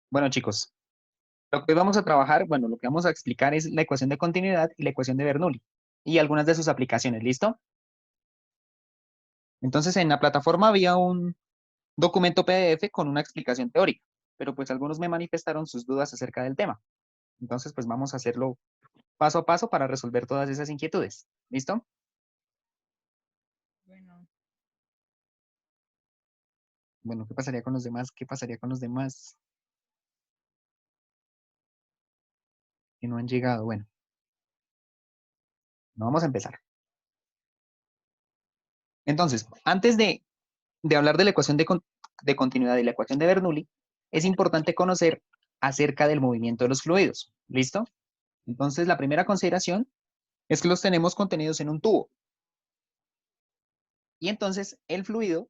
Bueno, chicos, lo que hoy vamos a trabajar, bueno, lo que vamos a explicar es la ecuación de continuidad y la ecuación de Bernoulli y algunas de sus aplicaciones, ¿listo? Entonces, en la plataforma había un documento PDF con una explicación teórica, pero pues algunos me manifestaron sus dudas acerca del tema. Entonces, pues vamos a hacerlo paso a paso para resolver todas esas inquietudes, ¿listo? Bueno, Bueno, ¿qué pasaría con los demás? ¿Qué pasaría con los demás que no han llegado? Bueno, no vamos a empezar. Entonces, antes de hablar de la ecuación de continuidad y la ecuación de Bernoulli, es importante conocer acerca del movimiento de los fluidos. ¿Listo? Entonces, la primera consideración es que los tenemos contenidos en un tubo. Y entonces, el fluido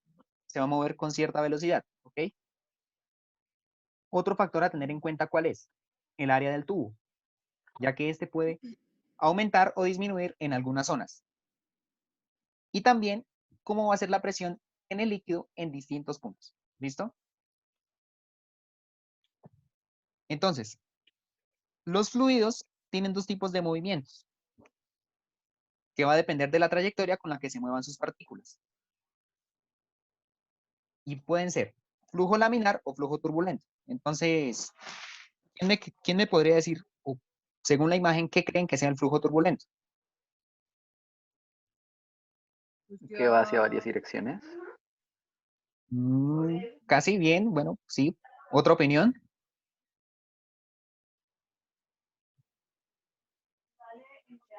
se va a mover con cierta velocidad. ¿Ok? Otro factor a tener en cuenta, ¿cuál es? El área del tubo, ya que este puede aumentar o disminuir en algunas zonas. Y también cómo va a ser la presión en el líquido en distintos puntos. ¿Listo? Entonces, los fluidos tienen dos tipos de movimientos, que va a depender de la trayectoria con la que se muevan sus partículas. Y pueden ser flujo laminar o flujo turbulento. Entonces, ¿quién me podría decir, o según la imagen, qué creen que sea el flujo turbulento? pues Que va hacia ya varias direcciones. Casi bien, bueno, sí. ¿Otra opinión?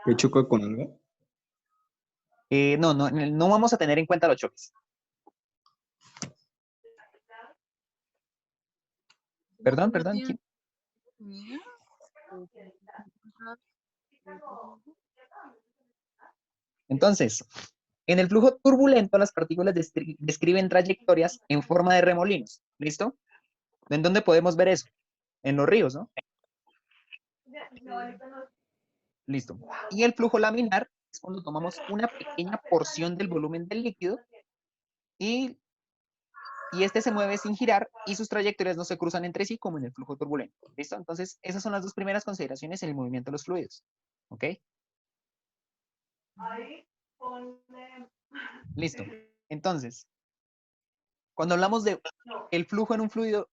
¿Que choca con algo? No vamos a tener en cuenta los choques. Perdón, no perdón. tiene idea. Entonces, en el flujo turbulento, las partículas describen trayectorias en forma de remolinos. ¿Listo? ¿En dónde podemos ver eso? En los ríos, ¿no? Listo. Y el flujo laminar es cuando tomamos una pequeña porción del volumen del líquido y, y este se mueve sin girar y sus trayectorias no se cruzan entre sí como en el flujo turbulento. ¿Listo? Entonces, esas son las dos primeras consideraciones en el movimiento de los fluidos. ¿Ok? Listo. Entonces, cuando hablamos de el flujo en un fluido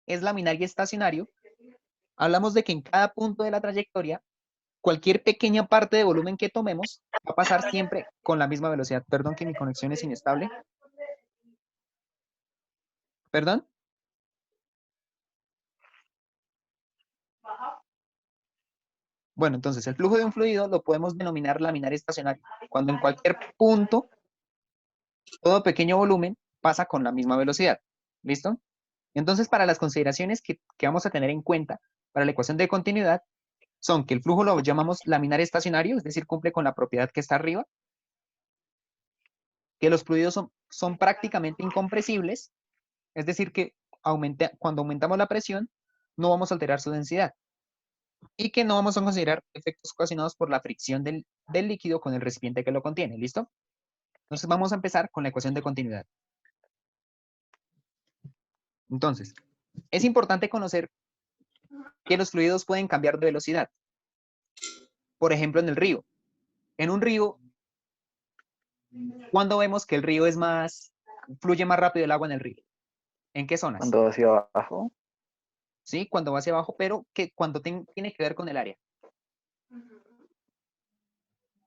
es laminar y estacionario, hablamos de que en cada punto de la trayectoria, cualquier pequeña parte de volumen que tomemos va a pasar siempre con la misma velocidad. Perdón que mi conexión es inestable. ¿Perdón? Bueno, entonces el flujo de un fluido lo podemos denominar laminar estacionario, cuando en cualquier punto, todo pequeño volumen pasa con la misma velocidad. ¿Listo? Entonces, para las consideraciones que vamos a tener en cuenta para la ecuación de continuidad, son que el flujo lo llamamos laminar estacionario, es decir, cumple con la propiedad que está arriba, que los fluidos son prácticamente incompresibles, es decir, que cuando aumentamos la presión, no vamos a alterar su densidad, y que no vamos a considerar efectos ocasionados por la fricción del líquido con el recipiente que lo contiene. ¿Listo? Entonces vamos a empezar con la ecuación de continuidad. Entonces, es importante conocer que los fluidos pueden cambiar de velocidad. Por ejemplo, en el río. En un río, ¿cuándo vemos que el río fluye más rápido el agua en el río? ¿En qué zonas? Cuando va hacia abajo. ¿Sí? Cuando va hacia abajo, pero cuando tiene que ver con el área.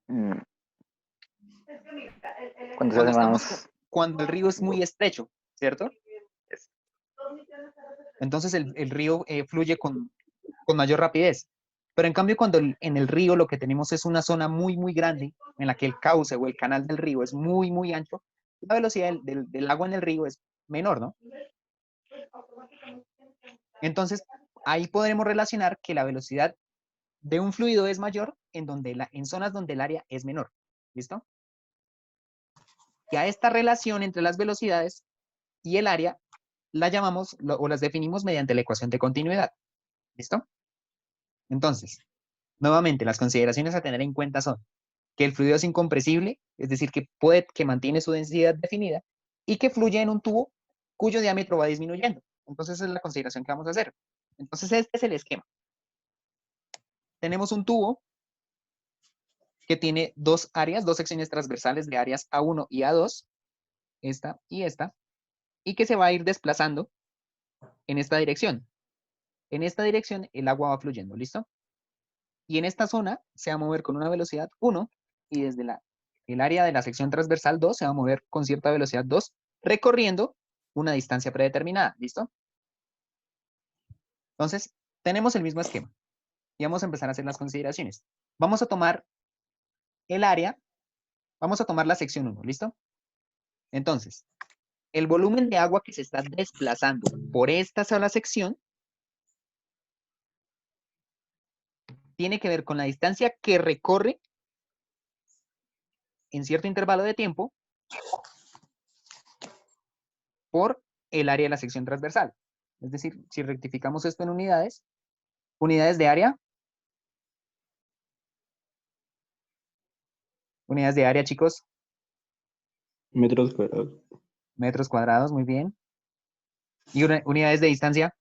mm, Cuando se Cuando hace estamos, más. cuando el río es muy estrecho, ¿cierto? es- Entonces el río fluye con mayor rapidez. Pero en cambio, cuando en el río lo que tenemos es una zona muy, muy grande, en la que el cauce o el canal del río es muy, muy ancho, la velocidad del agua en el río es menor, ¿no? Entonces, ahí podremos relacionar que la velocidad de un fluido es mayor en zonas donde el área es menor. ¿Listo? Y a esta relación entre las velocidades y el área la llamamos o las definimos mediante la ecuación de continuidad. ¿Listo? Entonces, nuevamente, las consideraciones a tener en cuenta son que el fluido es incompresible, es decir, que mantiene su densidad definida y que fluye en un tubo cuyo diámetro va disminuyendo. Entonces, esa es la consideración que vamos a hacer. Entonces, este es el esquema. Tenemos un tubo que tiene dos áreas, dos secciones transversales de áreas A1 y A2, esta, y que se va a ir desplazando en esta dirección. En esta dirección el agua va fluyendo, ¿listo? Y en esta zona se va a mover con una velocidad 1 y desde el área de la sección transversal 2 se va a mover con cierta velocidad 2, recorriendo una distancia predeterminada, ¿listo? Entonces, tenemos el mismo esquema y vamos a empezar a hacer las consideraciones. Vamos a tomar el área, vamos a tomar la sección 1, ¿listo? Entonces, el volumen de agua que se está desplazando por esta sola sección tiene que ver con la distancia que recorre en cierto intervalo de tiempo por el área de la sección transversal. Es decir, si rectificamos esto en unidades de área. Unidades de área, chicos. Metros cuadrados. Metros cuadrados, muy bien. ¿Y unidades de distancia?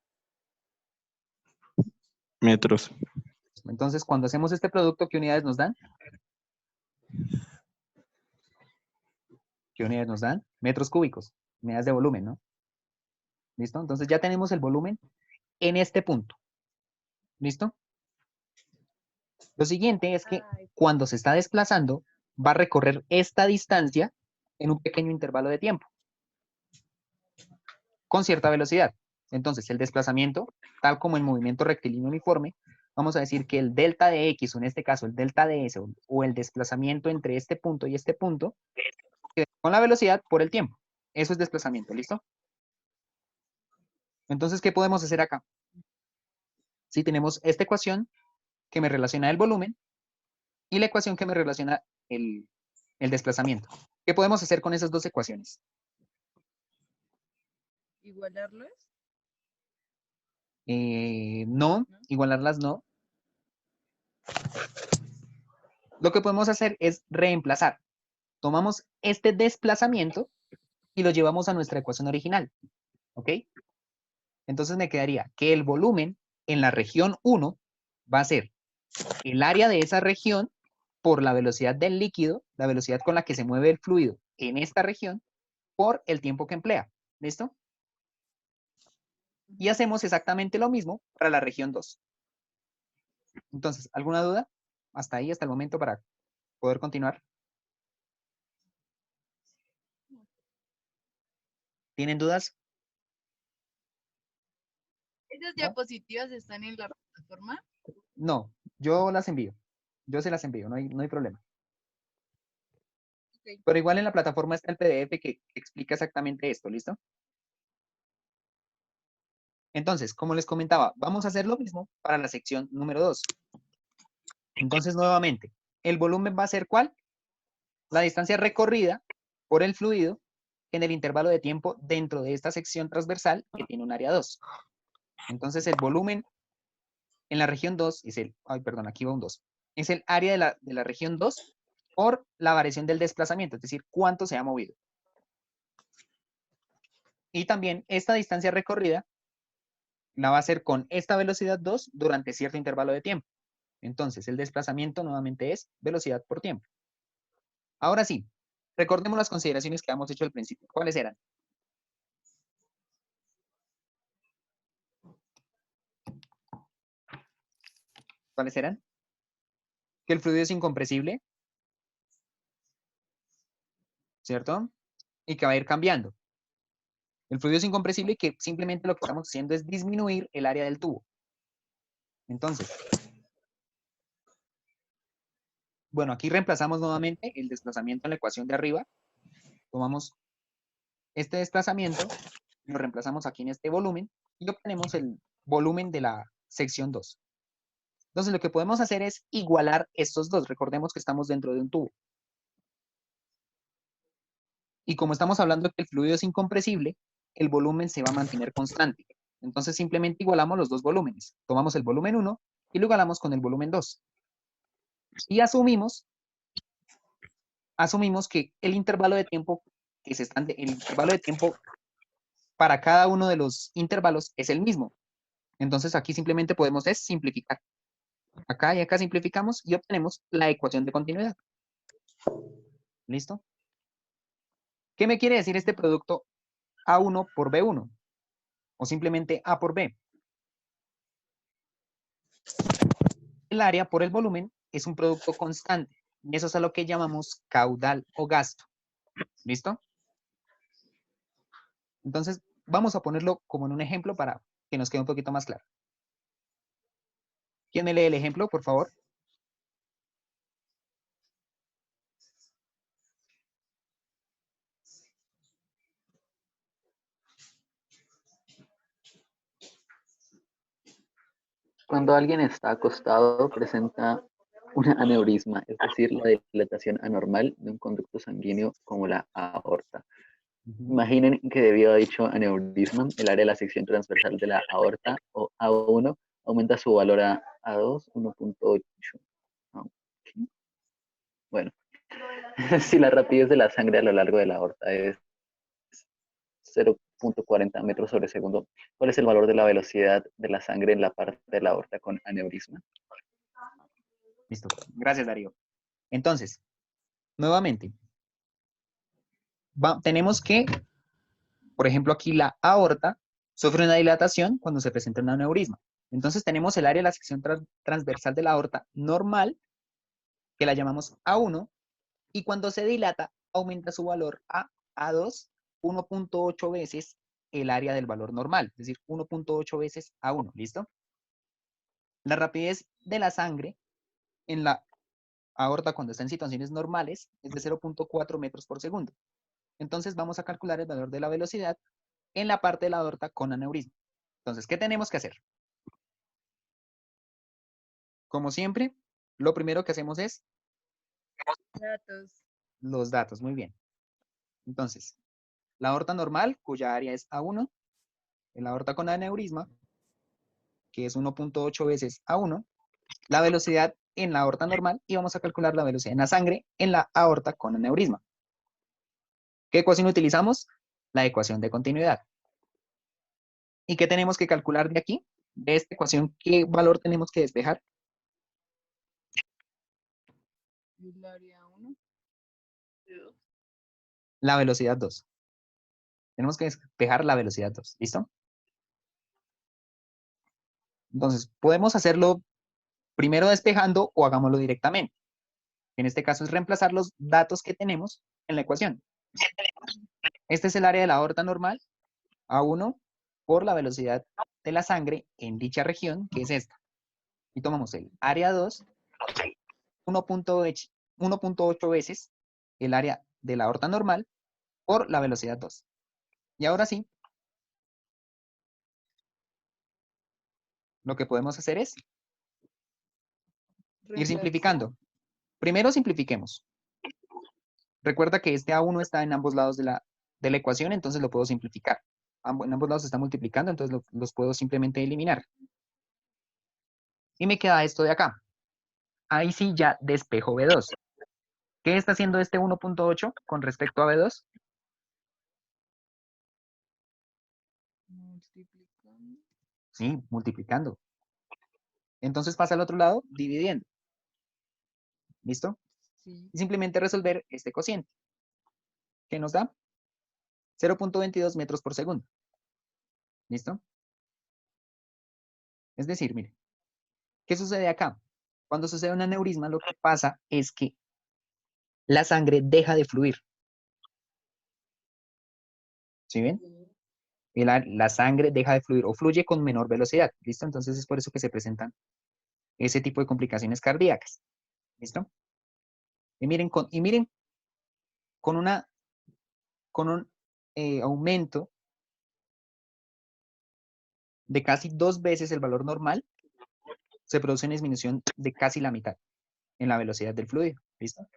Metros. Entonces, cuando hacemos este producto, ¿qué unidades nos dan? ¿Qué unidades nos dan? Metros cúbicos. Unidades de volumen, ¿no? ¿Listo? Entonces ya tenemos el volumen en este punto. ¿Listo? Lo siguiente es que cuando se está desplazando, va a recorrer esta distancia en un pequeño intervalo de tiempo, con cierta velocidad. Entonces, el desplazamiento, tal como el movimiento rectilíneo uniforme, vamos a decir que el delta de X, o en este caso el delta de S, o el desplazamiento entre este punto y este punto, con la velocidad por el tiempo. Eso es desplazamiento, ¿listo? Entonces, ¿qué podemos hacer acá? Si tenemos esta ecuación que me relaciona el volumen y la ecuación que me relaciona el desplazamiento. ¿Qué podemos hacer con esas dos ecuaciones? ¿Igualarlos? No, igualarlas no. Lo que podemos hacer es reemplazar. Tomamos este desplazamiento y lo llevamos a nuestra ecuación original. ¿Ok? Entonces me quedaría que el volumen en la región 1 va a ser el área de esa región por la velocidad del líquido, la velocidad con la que se mueve el fluido en esta región, por el tiempo que emplea. ¿Listo? Y hacemos exactamente lo mismo para la región 2. Entonces, ¿alguna duda? Hasta ahí, hasta el momento, para poder continuar. ¿Tienen dudas? ¿Esas ¿No? diapositivas están en la plataforma? No, yo las envío. Yo se las envío, no hay problema. Ok. Pero igual en la plataforma está el PDF que explica exactamente esto, ¿listo? Entonces, como les comentaba, vamos a hacer lo mismo para la sección número 2. Entonces, nuevamente, el volumen va a ser ¿cuál? La distancia recorrida por el fluido en el intervalo de tiempo dentro de esta sección transversal que tiene un área 2. Entonces, el volumen en la región 2 es aquí va un 2. Es el área de la región 2 por la variación del desplazamiento, es decir, cuánto se ha movido. Y también esta distancia recorrida la va a hacer con esta velocidad 2 durante cierto intervalo de tiempo. Entonces, el desplazamiento nuevamente es velocidad por tiempo. Ahora sí, recordemos las consideraciones que habíamos hecho al principio. ¿Cuáles eran? ¿Cuáles eran? Que el fluido es incompresible, ¿cierto? Y que va a ir cambiando. El fluido es incompresible y que simplemente lo que estamos haciendo es disminuir el área del tubo. Entonces, bueno, aquí reemplazamos nuevamente el desplazamiento en la ecuación de arriba. Tomamos este desplazamiento, lo reemplazamos aquí en este volumen y obtenemos el volumen de la sección 2. Entonces, lo que podemos hacer es igualar estos dos. Recordemos que estamos dentro de un tubo. Y como estamos hablando de que el fluido es incompresible, el volumen se va a mantener constante. Entonces, simplemente igualamos los dos volúmenes. Tomamos el volumen 1 y lo igualamos con el volumen 2. Y asumimos que el intervalo de tiempo para cada uno de los intervalos es el mismo. Entonces aquí simplemente podemos es simplificar. Acá y acá simplificamos y obtenemos la ecuación de continuidad. ¿Listo? ¿Qué me quiere decir este producto A1 por B1? O simplemente A por B. El área por el volumen es un producto constante. Y eso es a lo que llamamos caudal o gasto. ¿Listo? Entonces, vamos a ponerlo como en un ejemplo para que nos quede un poquito más claro. ¿Quién me lee el ejemplo, por favor? Cuando alguien está acostado, presenta un aneurisma, es decir, la dilatación anormal de un conducto sanguíneo como la aorta. Imaginen que debido a dicho aneurisma, el área de la sección transversal de la aorta, o A1, aumenta su valor a A2, 1.8. Ok. Bueno, si la rapidez de la sangre a lo largo de la aorta es 0.40 metros sobre segundo, ¿cuál es el valor de la velocidad de la sangre en la parte de la aorta con aneurisma? Listo. Gracias, Darío. Entonces, nuevamente, tenemos que, por ejemplo, aquí la aorta sufre una dilatación cuando se presenta un aneurisma. Entonces tenemos el área de la sección transversal de la aorta normal, que la llamamos A1, y cuando se dilata, aumenta su valor a A2, 1.8 veces el área del valor normal, es decir, 1.8 veces A1, ¿listo? La rapidez de la sangre en la aorta cuando está en situaciones normales es de 0.4 metros por segundo. Entonces vamos a calcular el valor de la velocidad en la parte de la aorta con aneurisma. Entonces, ¿qué tenemos que hacer? Como siempre, lo primero que hacemos es Datos. los datos. Muy bien. Entonces, la aorta normal, cuya área es A1, la aorta con aneurisma, que es 1.8 veces A1, la velocidad en la aorta normal y vamos a calcular la velocidad en la sangre en la aorta con aneurisma. ¿Qué ecuación utilizamos? La ecuación de continuidad. ¿Y qué tenemos que calcular de aquí? De esta ecuación, ¿qué valor tenemos que despejar? El área 1. La velocidad 2. Tenemos que despejar la velocidad 2. ¿Listo? Entonces, podemos hacerlo primero despejando o hagámoslo directamente. En este caso es reemplazar los datos que tenemos en la ecuación. Este es el área de la aorta normal, A1, por la velocidad de la sangre en dicha región, que es esta. Y tomamos el área 2, 1.8 veces el área de la aorta normal por la velocidad 2. Y ahora sí, lo que podemos hacer es ir simplificando. Primero simplifiquemos. Recuerda que este A1 está en ambos lados de la ecuación, entonces lo puedo simplificar. En ambos lados se está multiplicando, entonces los puedo simplemente eliminar. Y me queda esto de acá. Ahí sí ya despejo B2. ¿Qué está haciendo este 1.8 con respecto a B2? Multiplicando. Sí, multiplicando. Entonces pasa al otro lado dividiendo. ¿Listo? Sí. Y simplemente resolver este cociente. ¿Qué nos da? 0.22 metros por segundo. ¿Listo? Es decir, mire, ¿qué sucede acá? Cuando sucede un aneurisma, lo que pasa es que la sangre deja de fluir. ¿Sí ven? La sangre deja de fluir o fluye con menor velocidad. ¿Listo? Entonces es por eso que se presentan ese tipo de complicaciones cardíacas. ¿Listo? Y miren, con un aumento de casi 2 veces el valor normal, se produce una disminución de casi la mitad en la velocidad del fluido. ¿Listo?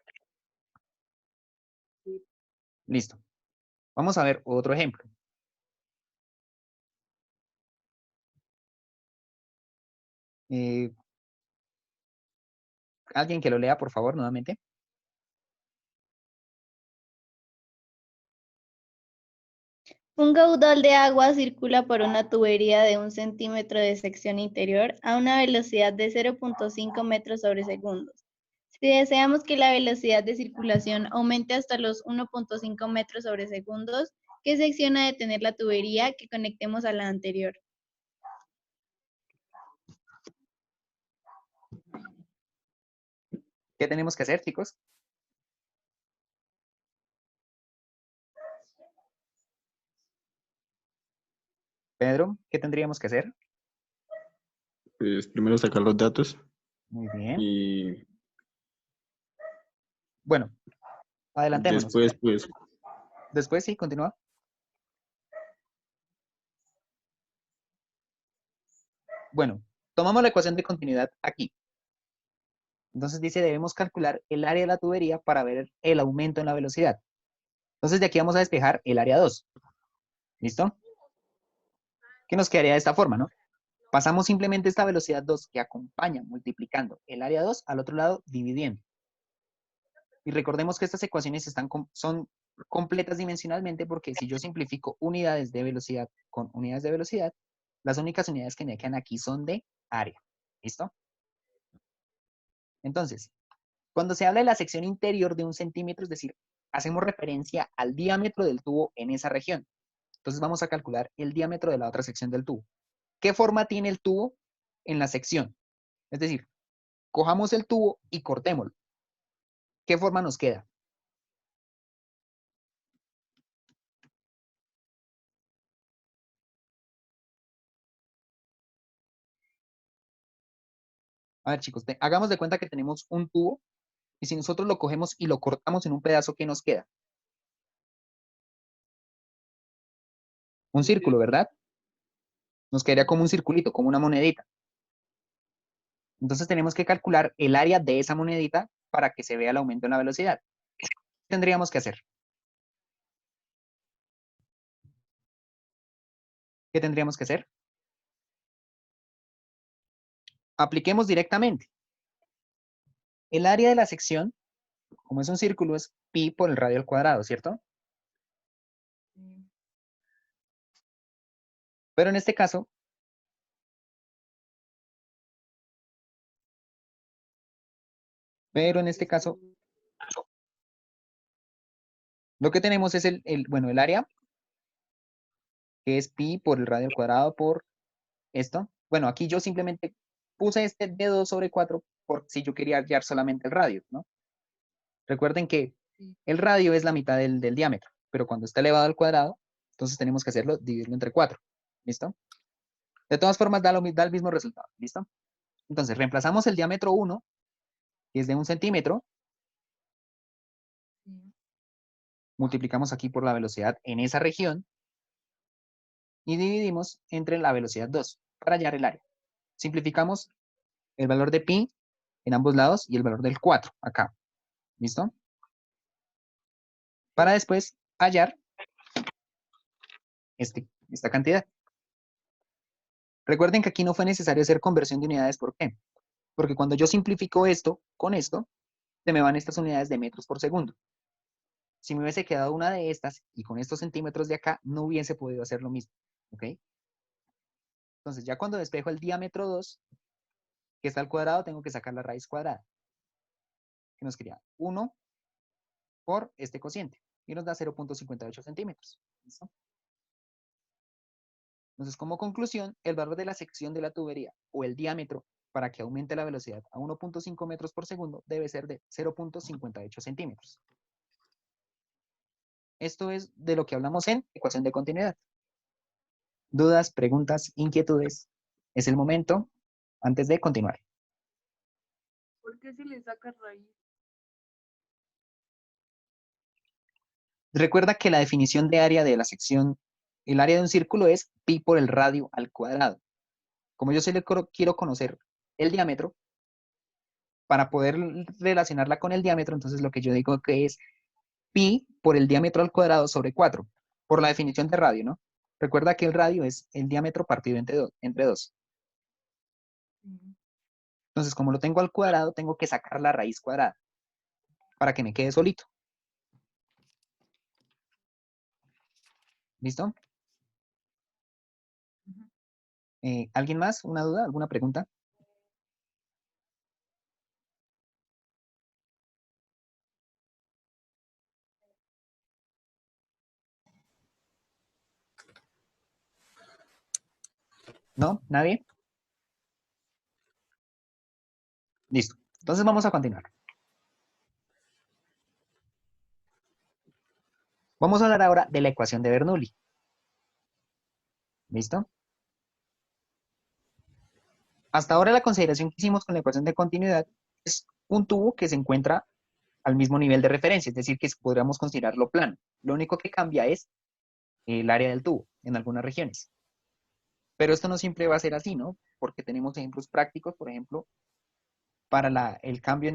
Listo. Vamos a ver otro ejemplo. Alguien que lo lea, por favor, nuevamente. Un caudal de agua circula por una tubería de 1 centímetro de sección interior a una velocidad de 0.5 metros sobre segundo. Si deseamos que la velocidad de circulación aumente hasta los 1.5 metros sobre segundos, ¿qué sección ha de tener la tubería que conectemos a la anterior? ¿Qué tenemos que hacer, chicos? Pedro, ¿qué tendríamos que hacer? Pues primero sacar los datos Muy bien. y Bueno, adelantémonos. después, pues, Después sí, continúa. Bueno, tomamos la ecuación de continuidad aquí. Entonces dice, debemos calcular el área de la tubería para ver el aumento en la velocidad. Entonces de aquí vamos a despejar el área 2. ¿Listo? ¿Qué nos quedaría de esta forma, no? Pasamos simplemente esta velocidad 2 que acompaña multiplicando el área 2 al otro lado dividiendo. Y recordemos que estas ecuaciones son completas dimensionalmente porque si yo simplifico unidades de velocidad con unidades de velocidad, las únicas unidades que me quedan aquí son de área. ¿Listo? Entonces, cuando se habla de la sección interior de 1 centímetro, es decir, hacemos referencia al diámetro del tubo en esa región. Entonces vamos a calcular el diámetro de la otra sección del tubo. ¿Qué forma tiene el tubo en la sección? Es decir, cojamos el tubo y cortémoslo. ¿Qué forma nos queda? A ver, chicos, hagamos de cuenta que tenemos un tubo y si nosotros lo cogemos y lo cortamos en un pedazo, ¿qué nos queda? Un círculo, ¿verdad? Nos quedaría como un circulito, como una monedita. Entonces tenemos que calcular el área de esa monedita para que se vea el aumento en la velocidad. ¿Qué tendríamos que hacer? ¿Qué tendríamos que hacer? Apliquemos directamente. El área de la sección, como es un círculo, es pi por el radio al cuadrado, ¿cierto? Sí. Pero en este caso, lo que tenemos es bueno, el área, que es pi por el radio al cuadrado por esto. Bueno, aquí yo simplemente puse este de 2 sobre 4 por si yo quería hallar solamente el radio, ¿no? Recuerden que Sí. el radio es la mitad del diámetro, pero cuando está elevado al cuadrado, entonces tenemos que hacerlo, dividirlo entre 4. ¿Listo? De todas formas, da el mismo resultado. ¿Listo? Entonces, reemplazamos el diámetro 1, que es de 1 centímetro, Sí. multiplicamos aquí por la velocidad en esa región y dividimos entre la velocidad 2 para hallar el área. Simplificamos el valor de pi en ambos lados y el valor del 4 acá. ¿Listo? Para después hallar esta cantidad. Recuerden que aquí no fue necesario hacer conversión de unidades. ¿Por qué? Porque cuando yo simplifico esto con esto, se me van estas unidades de metros por segundo. Si me hubiese quedado una de estas y con estos centímetros de acá, no hubiese podido hacer lo mismo. ¿Ok? Entonces, ya cuando despejo el diámetro 2, que está al cuadrado, tengo que sacar la raíz cuadrada. Que nos quería 1 por este cociente. Y nos da 0.58 centímetros. ¿Listo? Entonces, como conclusión, el valor de la sección de la tubería o el diámetro para que aumente la velocidad a 1.5 metros por segundo debe ser de 0.58 centímetros. Esto es de lo que hablamos en ecuación de continuidad. ¿Dudas, preguntas, inquietudes? Es el momento antes de continuar. ¿Por qué se le saca raíz? Recuerda que la definición de área de la sección, el área de un círculo es pi por el radio al cuadrado. Como yo quiero conocer el diámetro, para poder relacionarla con el diámetro, entonces lo que yo digo que es pi por el diámetro al cuadrado sobre 4, por la definición de radio, ¿no? Recuerda que el radio es el diámetro partido entre 2. Sí. Entonces, como lo tengo al cuadrado, tengo que sacar la raíz cuadrada para que me quede solito. ¿Listo? ¿Alguien más? ¿Una duda? ¿Alguna pregunta? ¿No? ¿Nadie? Listo. Entonces vamos a continuar. Vamos a hablar ahora de la ecuación de Bernoulli. ¿Listo? Hasta ahora la consideración que hicimos con la ecuación de continuidad es un tubo que se encuentra al mismo nivel de referencia, es decir, que podríamos considerarlo plano. Lo único que cambia es el área del tubo en algunas regiones. Pero esto no siempre va a ser así, ¿no? Porque tenemos ejemplos prácticos, por ejemplo, para el cambio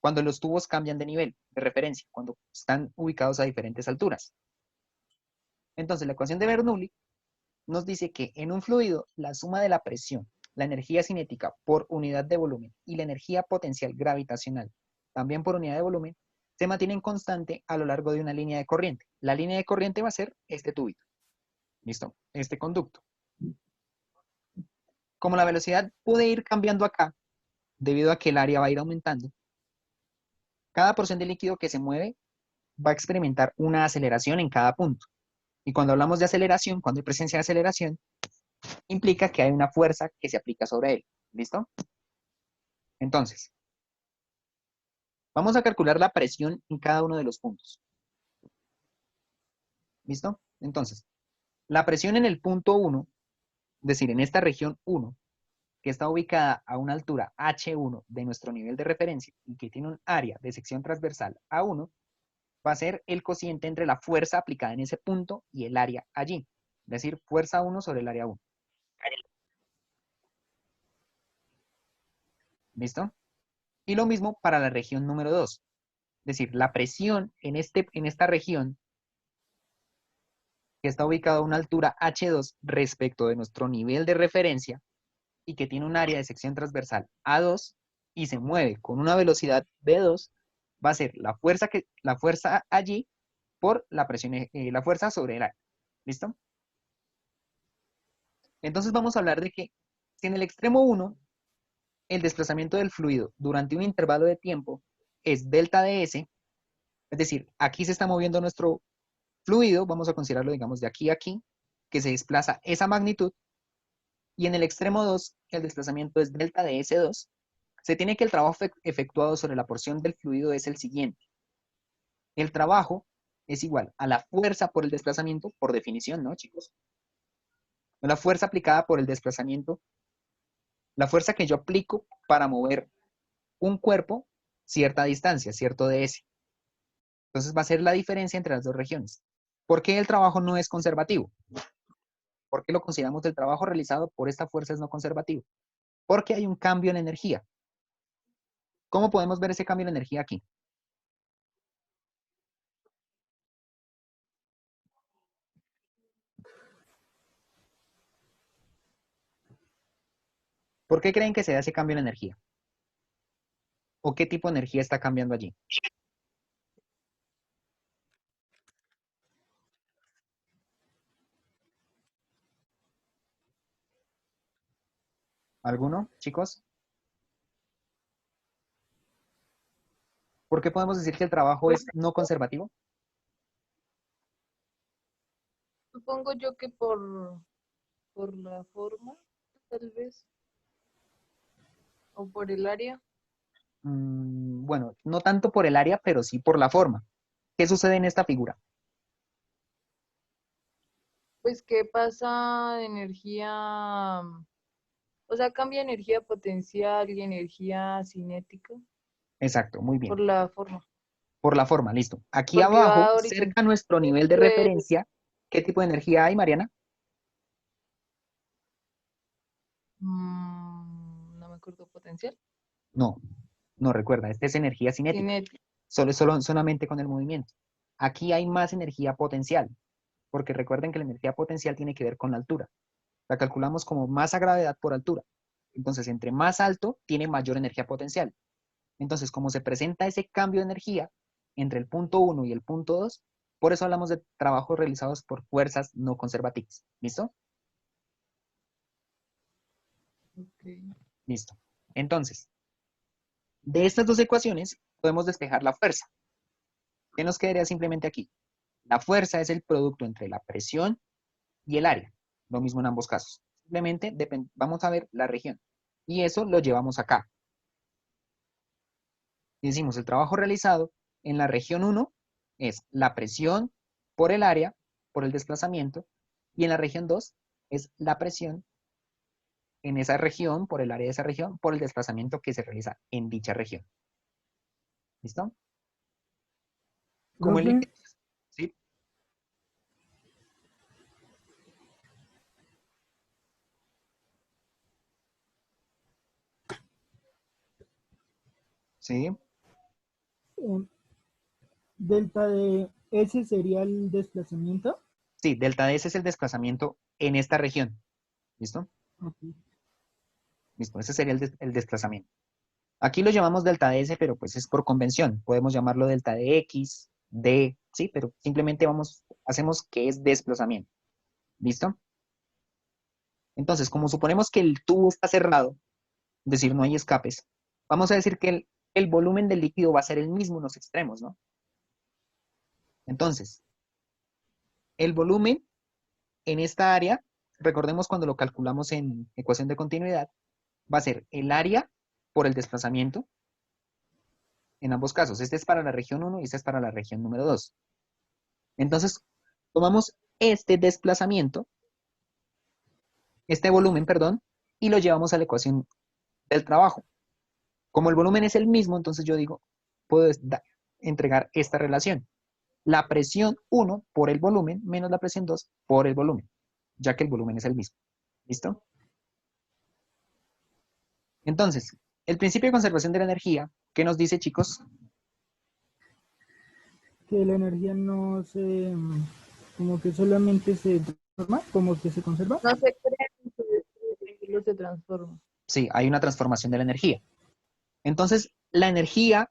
cuando los tubos cambian de nivel de referencia, cuando están ubicados a diferentes alturas. Entonces, la ecuación de Bernoulli nos dice que en un fluido, la suma de la presión, la energía cinética por unidad de volumen y la energía potencial gravitacional, también por unidad de volumen, se mantienen constante a lo largo de una línea de corriente. La línea de corriente va a ser este tubito. ¿Listo? Este conducto. Como la velocidad puede ir cambiando acá, debido a que el área va a ir aumentando, cada porción de líquido que se mueve va a experimentar una aceleración en cada punto. Y cuando hablamos de aceleración, cuando hay presencia de aceleración, implica que hay una fuerza que se aplica sobre él. ¿Listo? Entonces, vamos a calcular la presión en cada uno de los puntos. ¿Listo? Entonces, la presión en el punto 1, es decir, en esta región 1, que está ubicada a una altura H1 de nuestro nivel de referencia y que tiene un área de sección transversal A1, va a ser el cociente entre la fuerza aplicada en ese punto y el área allí. Es decir, fuerza 1 sobre el área 1. ¿Listo? Y lo mismo para la región número 2. Es decir, la presión en esta región que está ubicada a una altura H2 respecto de nuestro nivel de referencia y que tiene un área de sección transversal A2 y se mueve con una velocidad V2, va a ser la fuerza allí por la presión, la fuerza sobre el área. ¿Listo? Entonces vamos a hablar de que si en el extremo 1 el desplazamiento del fluido durante un intervalo de tiempo es delta de S, es decir, aquí se está moviendo nuestro fluido, vamos a considerarlo, digamos, de aquí a aquí, que se desplaza esa magnitud, y en el extremo 2 el desplazamiento es delta de S2, se tiene que el trabajo efectuado sobre la porción del fluido es el siguiente. El trabajo es igual a la fuerza por el desplazamiento, por definición, ¿no, chicos? La fuerza aplicada por el desplazamiento, la fuerza que yo aplico para mover un cuerpo cierta distancia, cierto ds. Entonces va a ser la diferencia entre las dos regiones. ¿Por qué el trabajo no es conservativo? ¿Por qué lo consideramos el trabajo realizado por esta fuerza es no conservativo? Porque hay un cambio en energía. ¿Cómo podemos ver ese cambio en energía aquí? ¿Por qué creen que se da ese cambio en energía? ¿O qué tipo de energía está cambiando allí? ¿Alguno, chicos? ¿Por qué podemos decir que el trabajo es no conservativo? Supongo yo que por la forma, tal vez, o por el área. Bueno, no tanto por el área, pero sí por la forma. ¿Qué sucede en esta figura? Pues que pasa energía, o sea, cambia energía potencial y energía cinética Exacto, muy por bien. la forma. Por la forma, listo. Aquí Porque abajo, va cerca a nuestro nivel de referencia, ¿qué tipo de energía hay, Mariana? No me acuerdo, potencial. No, no recuerda, esta es energía cinética. Cinética. Solamente con el movimiento. Aquí hay más energía potencial, porque recuerden que la energía potencial tiene que ver con la altura. La calculamos como masa gravedad por altura. Entonces, entre más alto, tiene mayor energía potencial. Entonces, como se presenta ese cambio de energía entre el punto 1 y el punto 2, por eso hablamos de trabajos realizados por fuerzas no conservativas. ¿Listo? Ok. Listo. Entonces, de estas dos ecuaciones podemos despejar la fuerza. ¿Qué nos quedaría simplemente aquí? La fuerza es el producto entre la presión y el área. Lo mismo en ambos casos. Simplemente vamos a ver la región. Y eso lo llevamos acá. Y decimos, el trabajo realizado en la región 1 es la presión por el área, por el desplazamiento, y en la región 2 es la presión en esa región, por el área de esa región, por el desplazamiento que se realiza en dicha región. ¿Listo? Como el Profe, líquido, ¿sí? Sí, delta de S sería el desplazamiento. sí, delta de S es el desplazamiento en esta región. ¿Listo? Ok. Listo, ese sería el desplazamiento. Aquí lo llamamos delta de S, pero pues es por convención. Podemos llamarlo delta de X, D, sí, pero simplemente hacemos que es desplazamiento. ¿Listo? Entonces, como suponemos que el tubo está cerrado, es decir, no hay escapes, vamos a decir que el volumen del líquido va a ser el mismo en los extremos, ¿no? Entonces, el volumen en esta área, recordemos cuando lo calculamos en ecuación de continuidad, va a ser el área por el desplazamiento, en ambos casos. Este es para la región 1 y este es para la región número 2. Entonces, tomamos este desplazamiento, este volumen, perdón, y lo llevamos a la ecuación del trabajo. Como el volumen es el mismo, entonces yo digo, puedo entregar esta relación. La presión 1 por el volumen menos la presión 2 por el volumen, ya que el volumen es el mismo. ¿Listo? Entonces, el principio de conservación de la energía, ¿qué nos dice, chicos? Que la energía no se, como que solamente se transforma, como que se conserva. No se crea, solo se transforma. Sí, hay una transformación de la energía. Entonces, la energía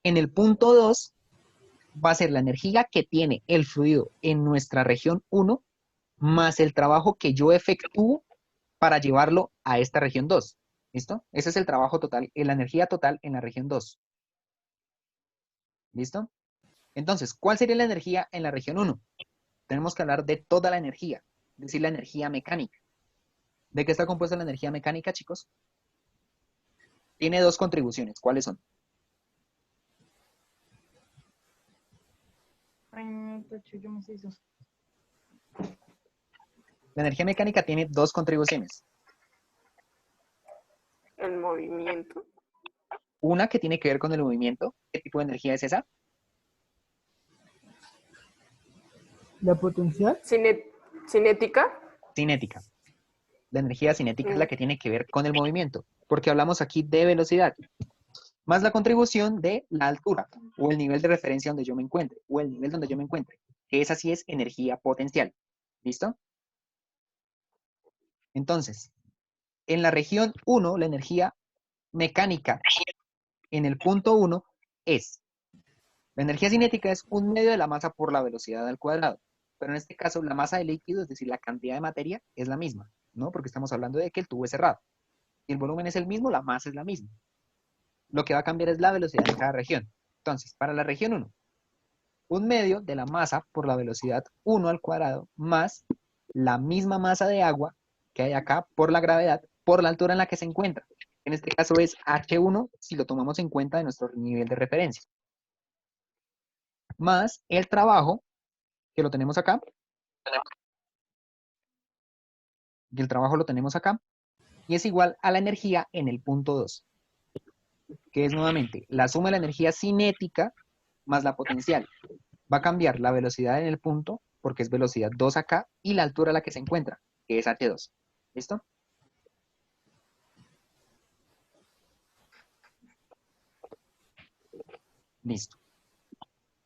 en el punto 2 va a ser la energía que tiene el fluido en nuestra región 1 más el trabajo que yo efectúo para llevarlo a esta región 2. ¿Listo? Ese es el trabajo total, la energía total en la región 2. ¿Listo? Entonces, ¿cuál sería la energía en la región 1? Tenemos que hablar de toda la energía, es decir, la energía mecánica. ¿De qué está compuesta la energía mecánica, chicos? Tiene dos contribuciones. ¿Cuáles son? Ay, no, Tacho, yo me sé eso. La energía mecánica tiene dos contribuciones. El movimiento. Una que tiene que ver con el movimiento. ¿Qué tipo de energía es esa? La potencial. Cinética. Cinética. La energía cinética es la que tiene que ver con el movimiento, porque hablamos aquí de velocidad, más la contribución de la altura, o el nivel de referencia donde yo me encuentre, o el nivel donde yo me encuentre, que esa sí es energía potencial. ¿Listo? Entonces, en la región 1, la energía mecánica en el punto 1 es, la energía cinética es un medio de la masa por la velocidad al cuadrado, pero en este caso la masa del líquido, es decir, la cantidad de materia, es la misma, ¿no? Porque estamos hablando de que el tubo es cerrado. Si el volumen es el mismo, la masa es la misma. Lo que va a cambiar es la velocidad en cada región. Entonces, para la región 1, un medio de la masa por la velocidad 1 al cuadrado más la misma masa de agua que hay acá por la gravedad, por la altura en la que se encuentra. En este caso es H1 si lo tomamos en cuenta de nuestro nivel de referencia. Más el trabajo, que lo tenemos acá. Y el trabajo lo tenemos acá. Y es igual a la energía en el punto 2. Que es nuevamente la suma de la energía cinética más la potencial. Va a cambiar la velocidad en el punto, porque es velocidad 2 acá, y la altura a la que se encuentra, que es H2. ¿Listo? Listo.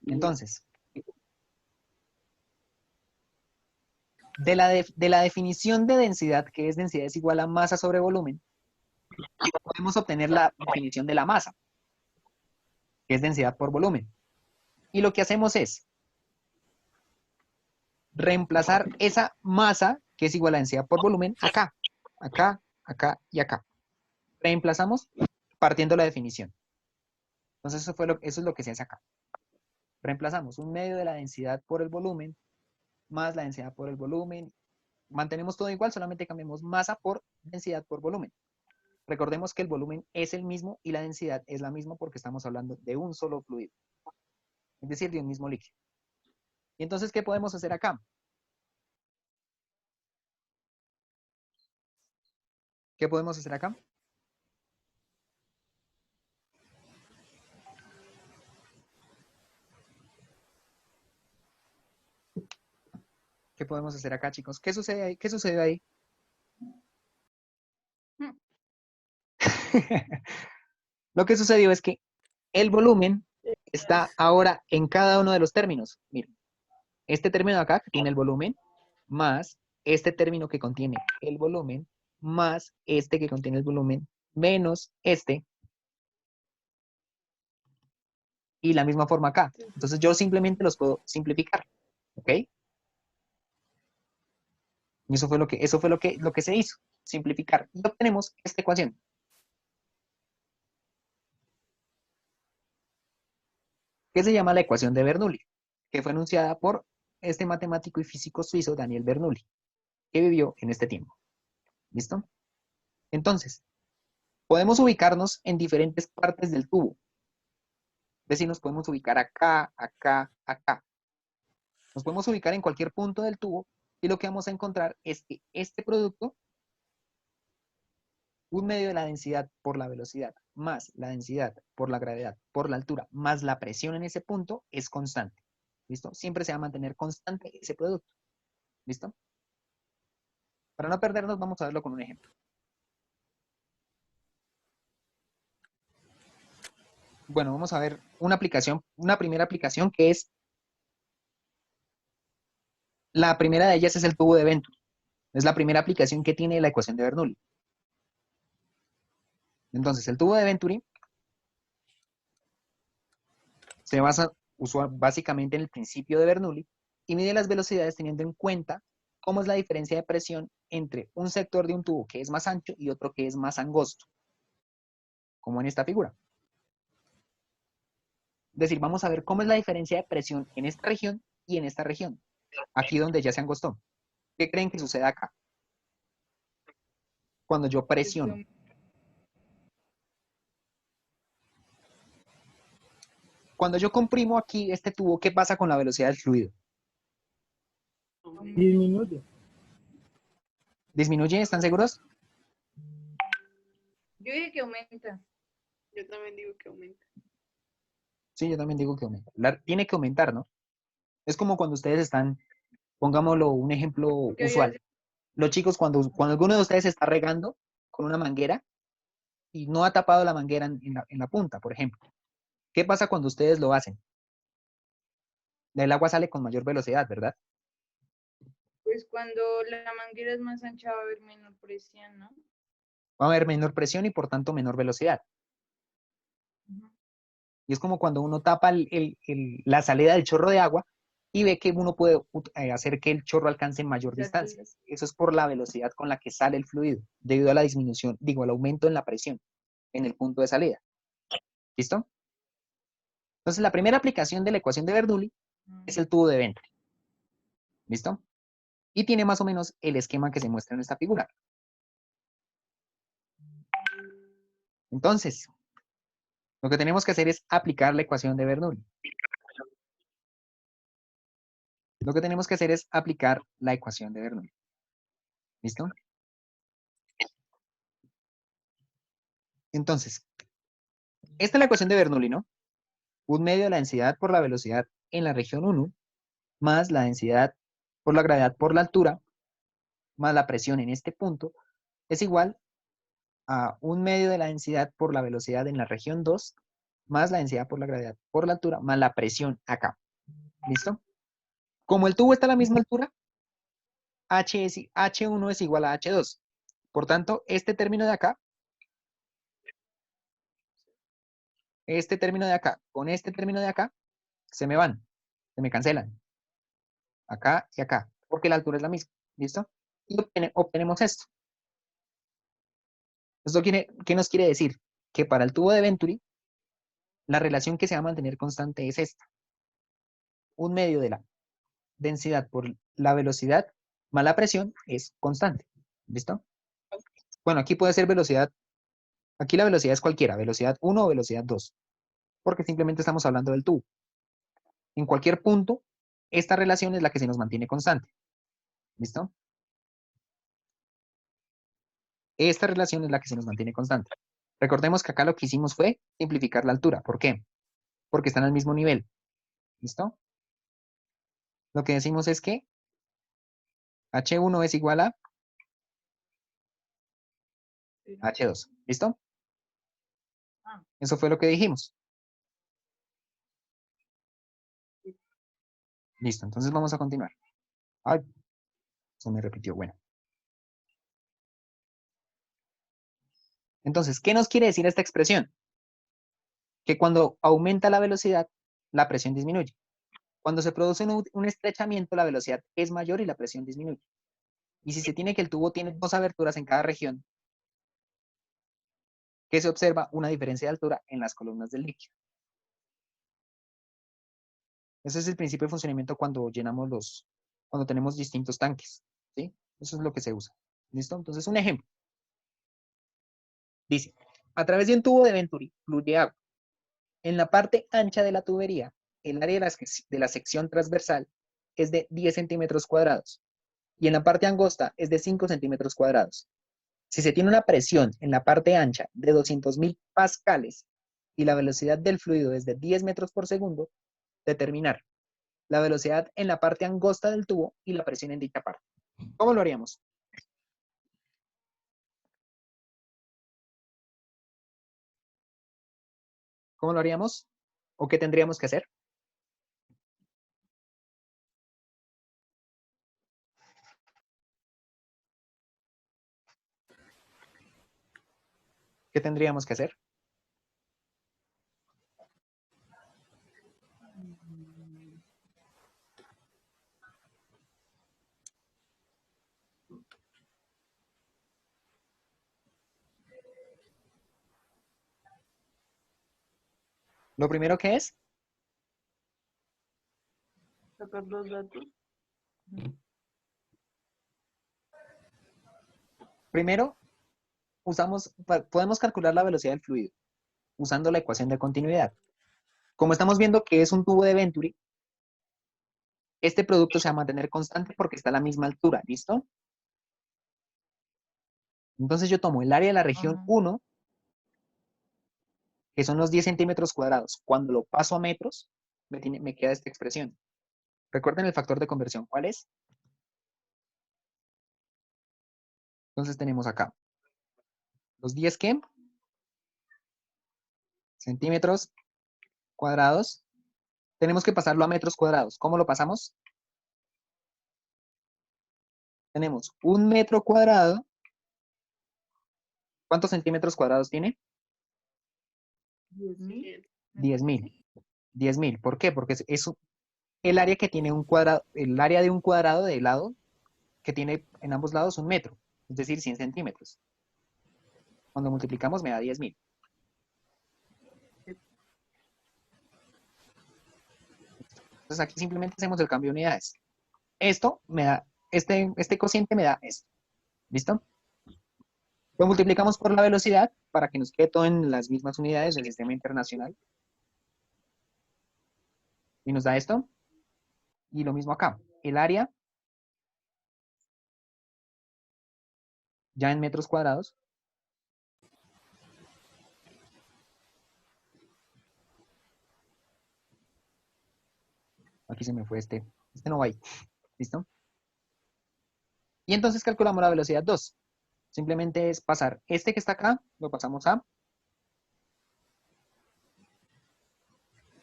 Entonces, de la definición de densidad, que es densidad es igual a masa sobre volumen, podemos obtener la definición de la masa, que es densidad por volumen. Y lo que hacemos es reemplazar esa masa, que es igual a densidad por volumen, acá, acá y acá. Reemplazamos partiendo la definición. Entonces eso es lo que se hace acá. Reemplazamos un medio de la densidad por el volumen, más la densidad por el volumen. Mantenemos todo igual, solamente cambiamos masa por densidad por volumen. Recordemos que el volumen es el mismo y la densidad es la misma porque estamos hablando de un solo fluido. Es decir, de un mismo líquido. Y entonces, ¿qué podemos hacer acá? ¿Qué podemos hacer acá? ¿Qué podemos hacer acá, chicos? ¿Qué sucede ahí? ¿Qué sucede ahí? Lo que sucedió es que el volumen está ahora en cada uno de los términos. Miren, este término de acá que tiene el volumen, más este término que contiene el volumen, más este que contiene el volumen, menos este, y la misma forma acá. Entonces yo simplemente los puedo simplificar, ¿ok? Y eso fue lo que se hizo, simplificar. Y obtenemos esta ecuación. Que se llama la ecuación de Bernoulli, que fue enunciada por este matemático y físico suizo Daniel Bernoulli, que vivió en este tiempo. ¿Listo? Entonces, podemos ubicarnos en diferentes partes del tubo. Es decir, nos podemos ubicar acá, acá, acá. Nos podemos ubicar en cualquier punto del tubo y lo que vamos a encontrar es que este producto, un medio de la densidad por la velocidad, más la densidad por la gravedad, por la altura, más la presión en ese punto, es constante. ¿Listo? Siempre se va a mantener constante ese producto. ¿Listo? Para no perdernos, vamos a verlo con un ejemplo. Bueno, vamos a ver una primera aplicación que es, la primera de ellas es el tubo de Venturi. Es la primera aplicación que tiene la ecuación de Bernoulli. Entonces, el tubo de Venturi se basa básicamente en el principio de Bernoulli y mide las velocidades teniendo en cuenta cómo es la diferencia de presión entre un sector de un tubo que es más ancho y otro que es más angosto, como en esta figura. Es decir, vamos a ver cómo es la diferencia de presión en esta región y en esta región, aquí donde ya se angostó. ¿Qué creen que sucede acá? Cuando yo presiono. Cuando yo comprimo aquí este tubo, ¿qué pasa con la velocidad del fluido? Disminuye. ¿Disminuye? ¿Están seguros? Yo dije que aumenta. Yo también digo que aumenta. Sí, yo también digo que aumenta. Tiene que aumentar, ¿no? Es como cuando ustedes están, pongámoslo un ejemplo Porque usual. Los chicos, cuando alguno de ustedes está regando con una manguera y no ha tapado la manguera en la punta, por ejemplo. ¿Qué pasa cuando ustedes lo hacen? El agua sale con mayor velocidad, ¿verdad? Pues cuando la manguera es más ancha va a haber menor presión, ¿no? Va a haber menor presión y por tanto menor velocidad. Ujú. Y es como cuando uno tapa la salida del chorro de agua y ve que uno puede hacer que el chorro alcance mayor distancia. Eso es por la velocidad con la que sale el fluido, debido a la disminución, digo, al aumento en la presión en el punto de salida. ¿Listo? Entonces, la primera aplicación de la ecuación de Bernoulli es el tubo de Venturi. ¿Listo? Y tiene más o menos el esquema que se muestra en esta figura. Entonces, lo que tenemos que hacer es aplicar la ecuación de Bernoulli. Lo que tenemos que hacer es aplicar la ecuación de Bernoulli. ¿Listo? Entonces, esta es la ecuación de Bernoulli, ¿no? Un medio de la densidad por la velocidad en la región 1, más la densidad por la gravedad por la altura, más la presión en este punto, es igual a un medio de la densidad por la velocidad en la región 2, más la densidad por la gravedad por la altura, más la presión acá. ¿Listo? Como el tubo está a la misma altura, H1 es igual a H2. Por tanto, este término de acá, con este término de acá, se me van, se me cancelan. Acá y acá, porque la altura es la misma. ¿Listo? Y obtenemos esto. ¿Qué nos quiere decir? Que para el tubo de Venturi, la relación que se va a mantener constante es esta. Un medio de la densidad por la velocidad más la presión es constante. ¿Listo? Bueno, aquí puede ser velocidad, aquí la velocidad es cualquiera, velocidad 1 o velocidad 2, porque simplemente estamos hablando del tubo. En cualquier punto, esta relación es la que se nos mantiene constante. ¿Listo? Esta relación es la que se nos mantiene constante. Recordemos que acá lo que hicimos fue simplificar la altura. ¿Por qué? Porque están al mismo nivel. ¿Listo? Lo que decimos es que H1 es igual a H2. ¿Listo? Ah. Eso fue lo que dijimos. Listo, entonces vamos a continuar. Ay, eso me repitió. Bueno. Entonces, ¿qué nos quiere decir esta expresión? Que cuando aumenta la velocidad, la presión disminuye. Cuando se produce un estrechamiento, la velocidad es mayor y la presión disminuye. Y si se tiene que el tubo tiene 2 aberturas en cada región, ¿qué se observa? Una diferencia de altura en las columnas del líquido. Ese es el principio de funcionamiento cuando cuando tenemos distintos tanques, ¿sí? Eso es lo que se usa. ¿Listo? Entonces, un ejemplo. Dice, a través de un tubo de Venturi fluye agua. En la parte ancha de la tubería, el área de la sección transversal es de 10 centímetros cuadrados y en la parte angosta es de 5 centímetros cuadrados. Si se tiene una presión en la parte ancha de 200.000 pascales y la velocidad del fluido es de 10 metros por segundo, determinar la velocidad en la parte angosta del tubo y la presión en dicha parte. ¿Cómo lo haríamos? ¿Cómo lo haríamos? ¿O qué tendríamos que hacer? ¿Qué tendríamos que hacer? Lo primero que es, Sacar los datos. primero, podemos calcular la velocidad del fluido usando la ecuación de continuidad. Como estamos viendo que es un tubo de Venturi, este producto se va a mantener constante porque está a la misma altura, ¿listo? Entonces yo tomo el área de la región 1, que son los 10 centímetros cuadrados. Cuando lo paso a metros, me queda esta expresión. Recuerden el factor de conversión, ¿cuál es? Entonces tenemos acá los 10 ¿qué? Centímetros cuadrados. Tenemos que pasarlo a metros cuadrados. ¿Cómo lo pasamos? Tenemos un metro cuadrado. ¿Cuántos centímetros cuadrados tiene? 10.000. 10.000. 10.000. ¿Por qué? Porque es el área que tiene un cuadrado, el área de un cuadrado de lado que tiene en ambos lados un metro, es decir, 100 centímetros. Cuando multiplicamos me da 10.000. Entonces aquí simplemente hacemos el cambio de unidades. Esto me da, este cociente me da esto. ¿Listo? Lo multiplicamos por la velocidad para que nos quede todo en las mismas unidades del sistema internacional. Y nos da esto. Y lo mismo acá. El área, ya en metros cuadrados. Aquí se me fue este. Este no va ahí. ¿Listo? Y entonces calculamos la velocidad 2. Simplemente es pasar este que está acá, lo pasamos a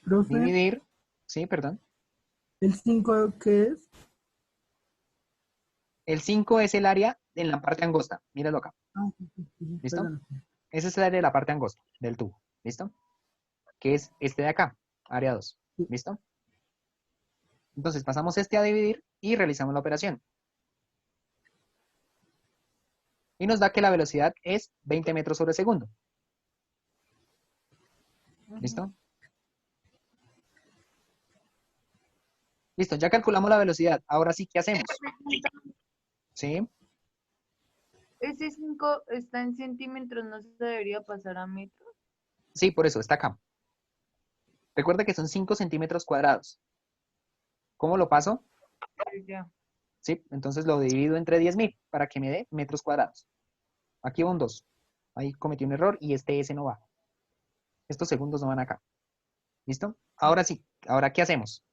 Profe, dividir. Sí, perdón. ¿el 5 qué es? El 5 es el área en la parte angosta. Míralo acá. Ah, sí, sí, sí, ¿Listo? perdón. Ese es el área de la parte angosta del tubo. ¿Listo? Que es este de acá, área 2. Sí. ¿Listo? Entonces pasamos este a dividir y realizamos la operación. Y nos da que la velocidad es 20 metros sobre segundo. ¿Listo? Listo, ya calculamos la velocidad. Ahora sí, ¿qué hacemos? ¿Sí? Ese 5 está en centímetros, no se debería pasar a metros. Sí, por eso, está acá. Recuerda que son 5 centímetros cuadrados. ¿Cómo lo paso? Ya. Sí, entonces lo divido entre 10.000 para que me dé metros cuadrados. Aquí va un 2. Ahí cometí un error y este S no va. Estos segundos no van acá. ¿Listo? Ahora sí, ¿ahora qué hacemos?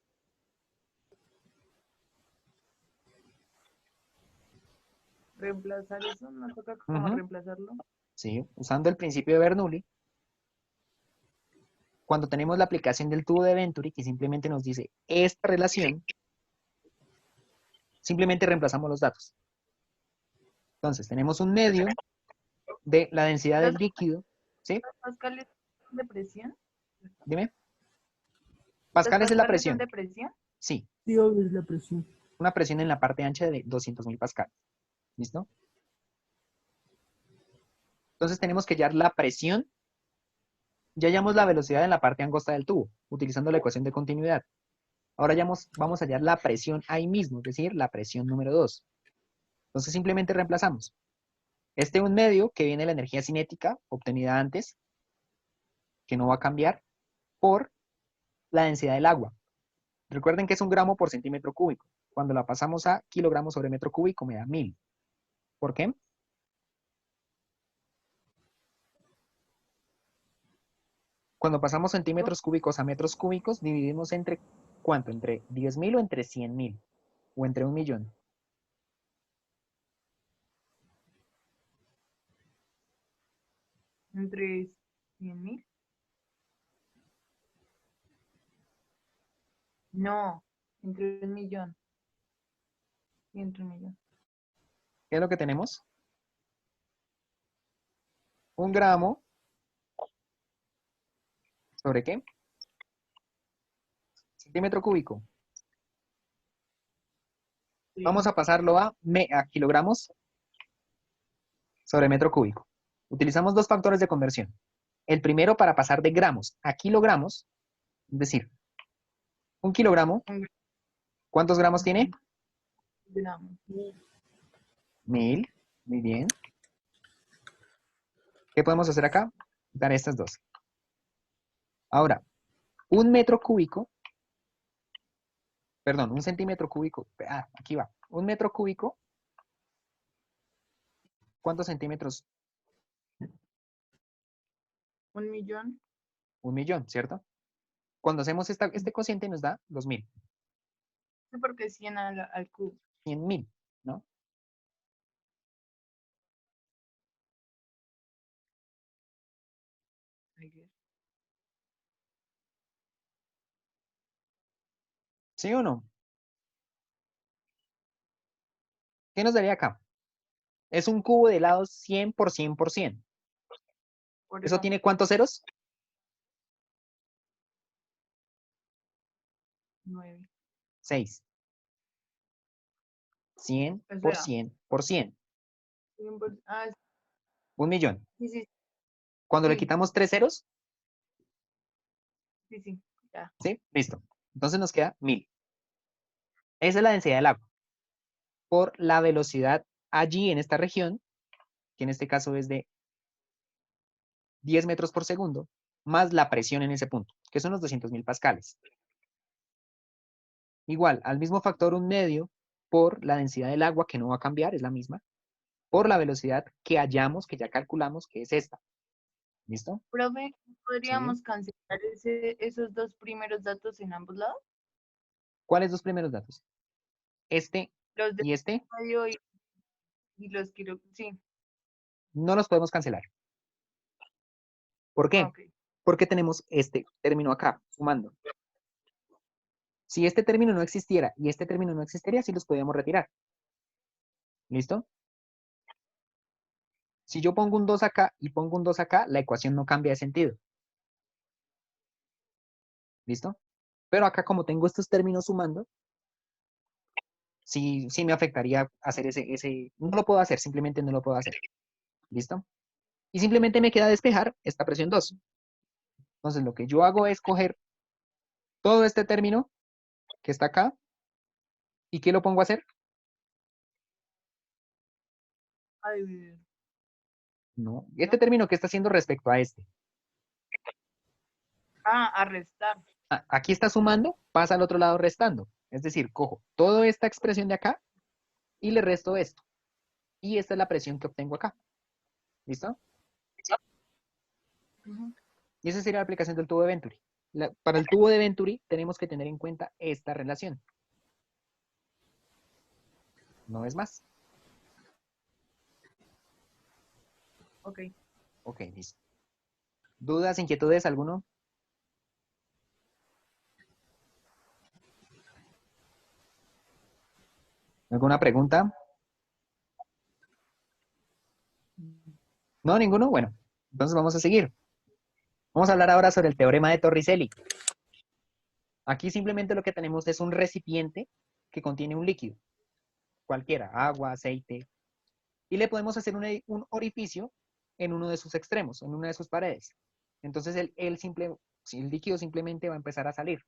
Reemplazar eso, no toca como Ujú. reemplazarlo. Sí, usando el principio de Bernoulli, cuando tenemos la aplicación del tubo de Venturi, que simplemente nos dice esta relación, simplemente reemplazamos los datos. Entonces, tenemos un medio de la densidad del ¿Los líquido, ¿sí? pascales son de presión? Dime. ¿Los Pascales es la pascales son presión. de presión? Sí, Sí, obvio, es la presión. una presión en la parte ancha de 200.000 pascales. ¿Listo? Entonces tenemos que hallar la presión. Ya hallamos la velocidad en la parte angosta del tubo, utilizando la ecuación de continuidad. Ahora vamos a hallar la presión ahí mismo, es decir, la presión número 2. Entonces simplemente reemplazamos. Este es un medio que viene la energía cinética obtenida antes, que no va a cambiar, por la densidad del agua. Recuerden que es un gramo por centímetro cúbico. Cuando la pasamos a kilogramos sobre metro cúbico me da 1000. ¿Por qué? Cuando pasamos centímetros cúbicos a metros cúbicos, dividimos entre ¿cuánto? ¿Entre 10.000 o entre 100.000? ¿O entre 1.000.000? ¿Entre 100.000? No, entre 1.000.000. Sí, entre 1.000.000. ¿Qué es lo que tenemos? Un gramo ¿sobre qué? Centímetro cúbico. Sí. Vamos a pasarlo a kilogramos sobre metro cúbico. Utilizamos dos factores de conversión. El primero para pasar de gramos a kilogramos, es decir, un kilogramo, Un ¿cuántos gramos tiene? gramo. 1000, muy bien. ¿Qué podemos hacer acá? Dar estas dos. Ahora, un metro cúbico, perdón, un centímetro cúbico, aquí va. Un metro cúbico, ¿cuántos centímetros? 1.000.000. 1.000.000, ¿cierto? Cuando hacemos este cociente nos da 2.000, Sí, porque 100 al cubo. 100.000, ¿no? ¿Sí o no? ¿Qué nos daría acá? Es un cubo de helado 100 por 100 por 100. Por ¿Eso eso, tiene cuántos ceros? 9. 6. 100 O por sea, 100 por 100. 100. 1.000.000. Sí, sí, Cuando le sí, quitamos 3 ceros, sí, ya. ¿sí? Listo. Entonces nos queda 1000. Esa es la densidad del agua. Por la velocidad allí en esta región, que en este caso es de 10 metros por segundo, más la presión en ese punto, que son los 200.000 pascales. Igual, al mismo factor un medio por la densidad del agua, que no va a cambiar, es la misma, por la velocidad que hallamos, que ya calculamos, que es esta. ¿Listo? Profe, Sí. ¿podríamos cancelar esos dos primeros datos en ambos lados? ¿Cuáles dos primeros datos? Este Los de y este radio y los quiero. Sí, no los podemos cancelar. ¿Por qué? ok. Porque tenemos este término acá, sumando. Si este término no existiera y este término no existiría, sí los podríamos retirar. ¿Listo? Si yo pongo un 2 acá y pongo un 2 acá, la ecuación no cambia de sentido. ¿Listo? Pero acá como tengo estos términos sumando, sí, sí me afectaría hacer no lo puedo hacer, simplemente no lo puedo hacer. ¿Listo? Y simplemente me queda despejar esta presión 2. Entonces lo que yo hago es coger todo este término que está acá, ¿y qué lo pongo a hacer? A dividir. No, este término que está haciendo respecto a este. Ah, a restar. Aquí está sumando, pasa al otro lado restando. Es decir, cojo toda esta expresión de acá y le resto esto. Y esta es la presión que obtengo acá. ¿Listo? Ujú. Y esa sería la aplicación del tubo de Venturi. Para el tubo de Venturi tenemos que tener en cuenta esta relación. No es más. Ok. Ok, listo. ¿Dudas, inquietudes, alguno? ¿Alguna pregunta? ¿No? ¿Ninguno? Bueno, entonces vamos a seguir. Vamos a hablar ahora sobre el teorema de Torricelli. Aquí simplemente lo que tenemos es un recipiente que contiene un líquido, cualquiera, agua, aceite, y le podemos hacer un orificio en uno de sus extremos, en una de sus paredes. Entonces el líquido simplemente va a empezar a salir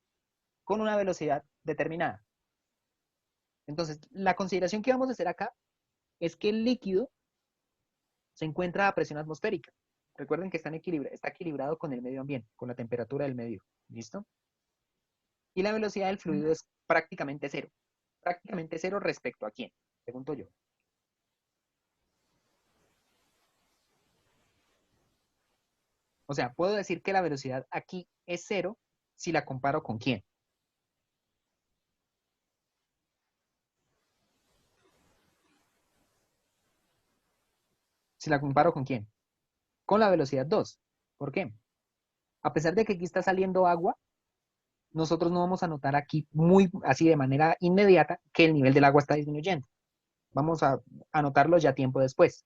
con una velocidad determinada. Entonces, la consideración que vamos a hacer acá es que el líquido se encuentra a presión atmosférica. Recuerden que está equilibrado con el medio ambiente, con la temperatura del medio. ¿Listo? Y la velocidad del fluido es prácticamente cero. Prácticamente cero respecto a quién, pregunto yo. O sea, puedo decir que la velocidad aquí es cero si la comparo con quién. Si la comparo con quién. Con la velocidad 2. ¿Por qué? A pesar de que aquí está saliendo agua, nosotros no vamos a notar aquí muy así de manera inmediata que el nivel del agua está disminuyendo. Vamos a notarlo ya tiempo después.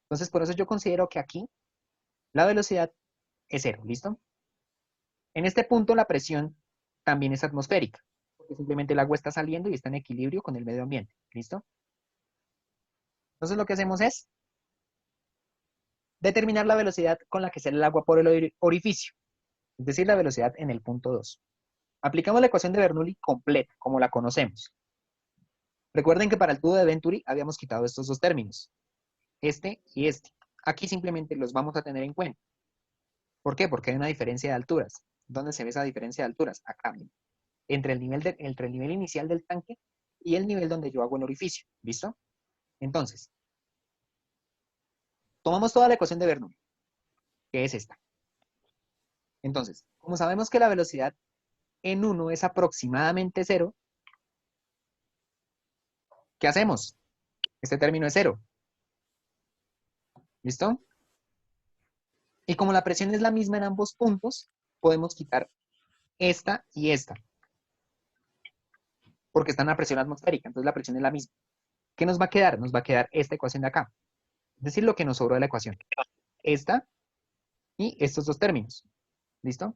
Entonces, por eso yo considero que aquí la velocidad es cero, ¿listo? En este punto la presión también es atmosférica, porque simplemente el agua está saliendo y está en equilibrio con el medio ambiente, ¿listo? Entonces lo que hacemos es determinar la velocidad con la que sale el agua por el orificio, es decir, la velocidad en el punto 2. Aplicamos la ecuación de Bernoulli completa, como la conocemos. Recuerden que para el tubo de Venturi habíamos quitado estos dos términos, este y este. Aquí simplemente los vamos a tener en cuenta. ¿Por qué? Porque hay una diferencia de alturas. ¿Dónde se ve esa diferencia de alturas? Acá, entre el nivel inicial del tanque y el nivel donde yo hago el orificio. ¿Listo? Entonces, tomamos toda la ecuación de Bernoulli, que es esta. Entonces, como sabemos que la velocidad en 1 es aproximadamente 0, ¿qué hacemos? Este término es 0. ¿Listo? Y como la presión es la misma en ambos puntos, podemos quitar esta y esta. Porque están a presión atmosférica, entonces la presión es la misma. ¿Qué nos va a quedar? Nos va a quedar esta ecuación de acá. Es decir, lo que nos sobró de la ecuación. Esta y estos dos términos. ¿Listo?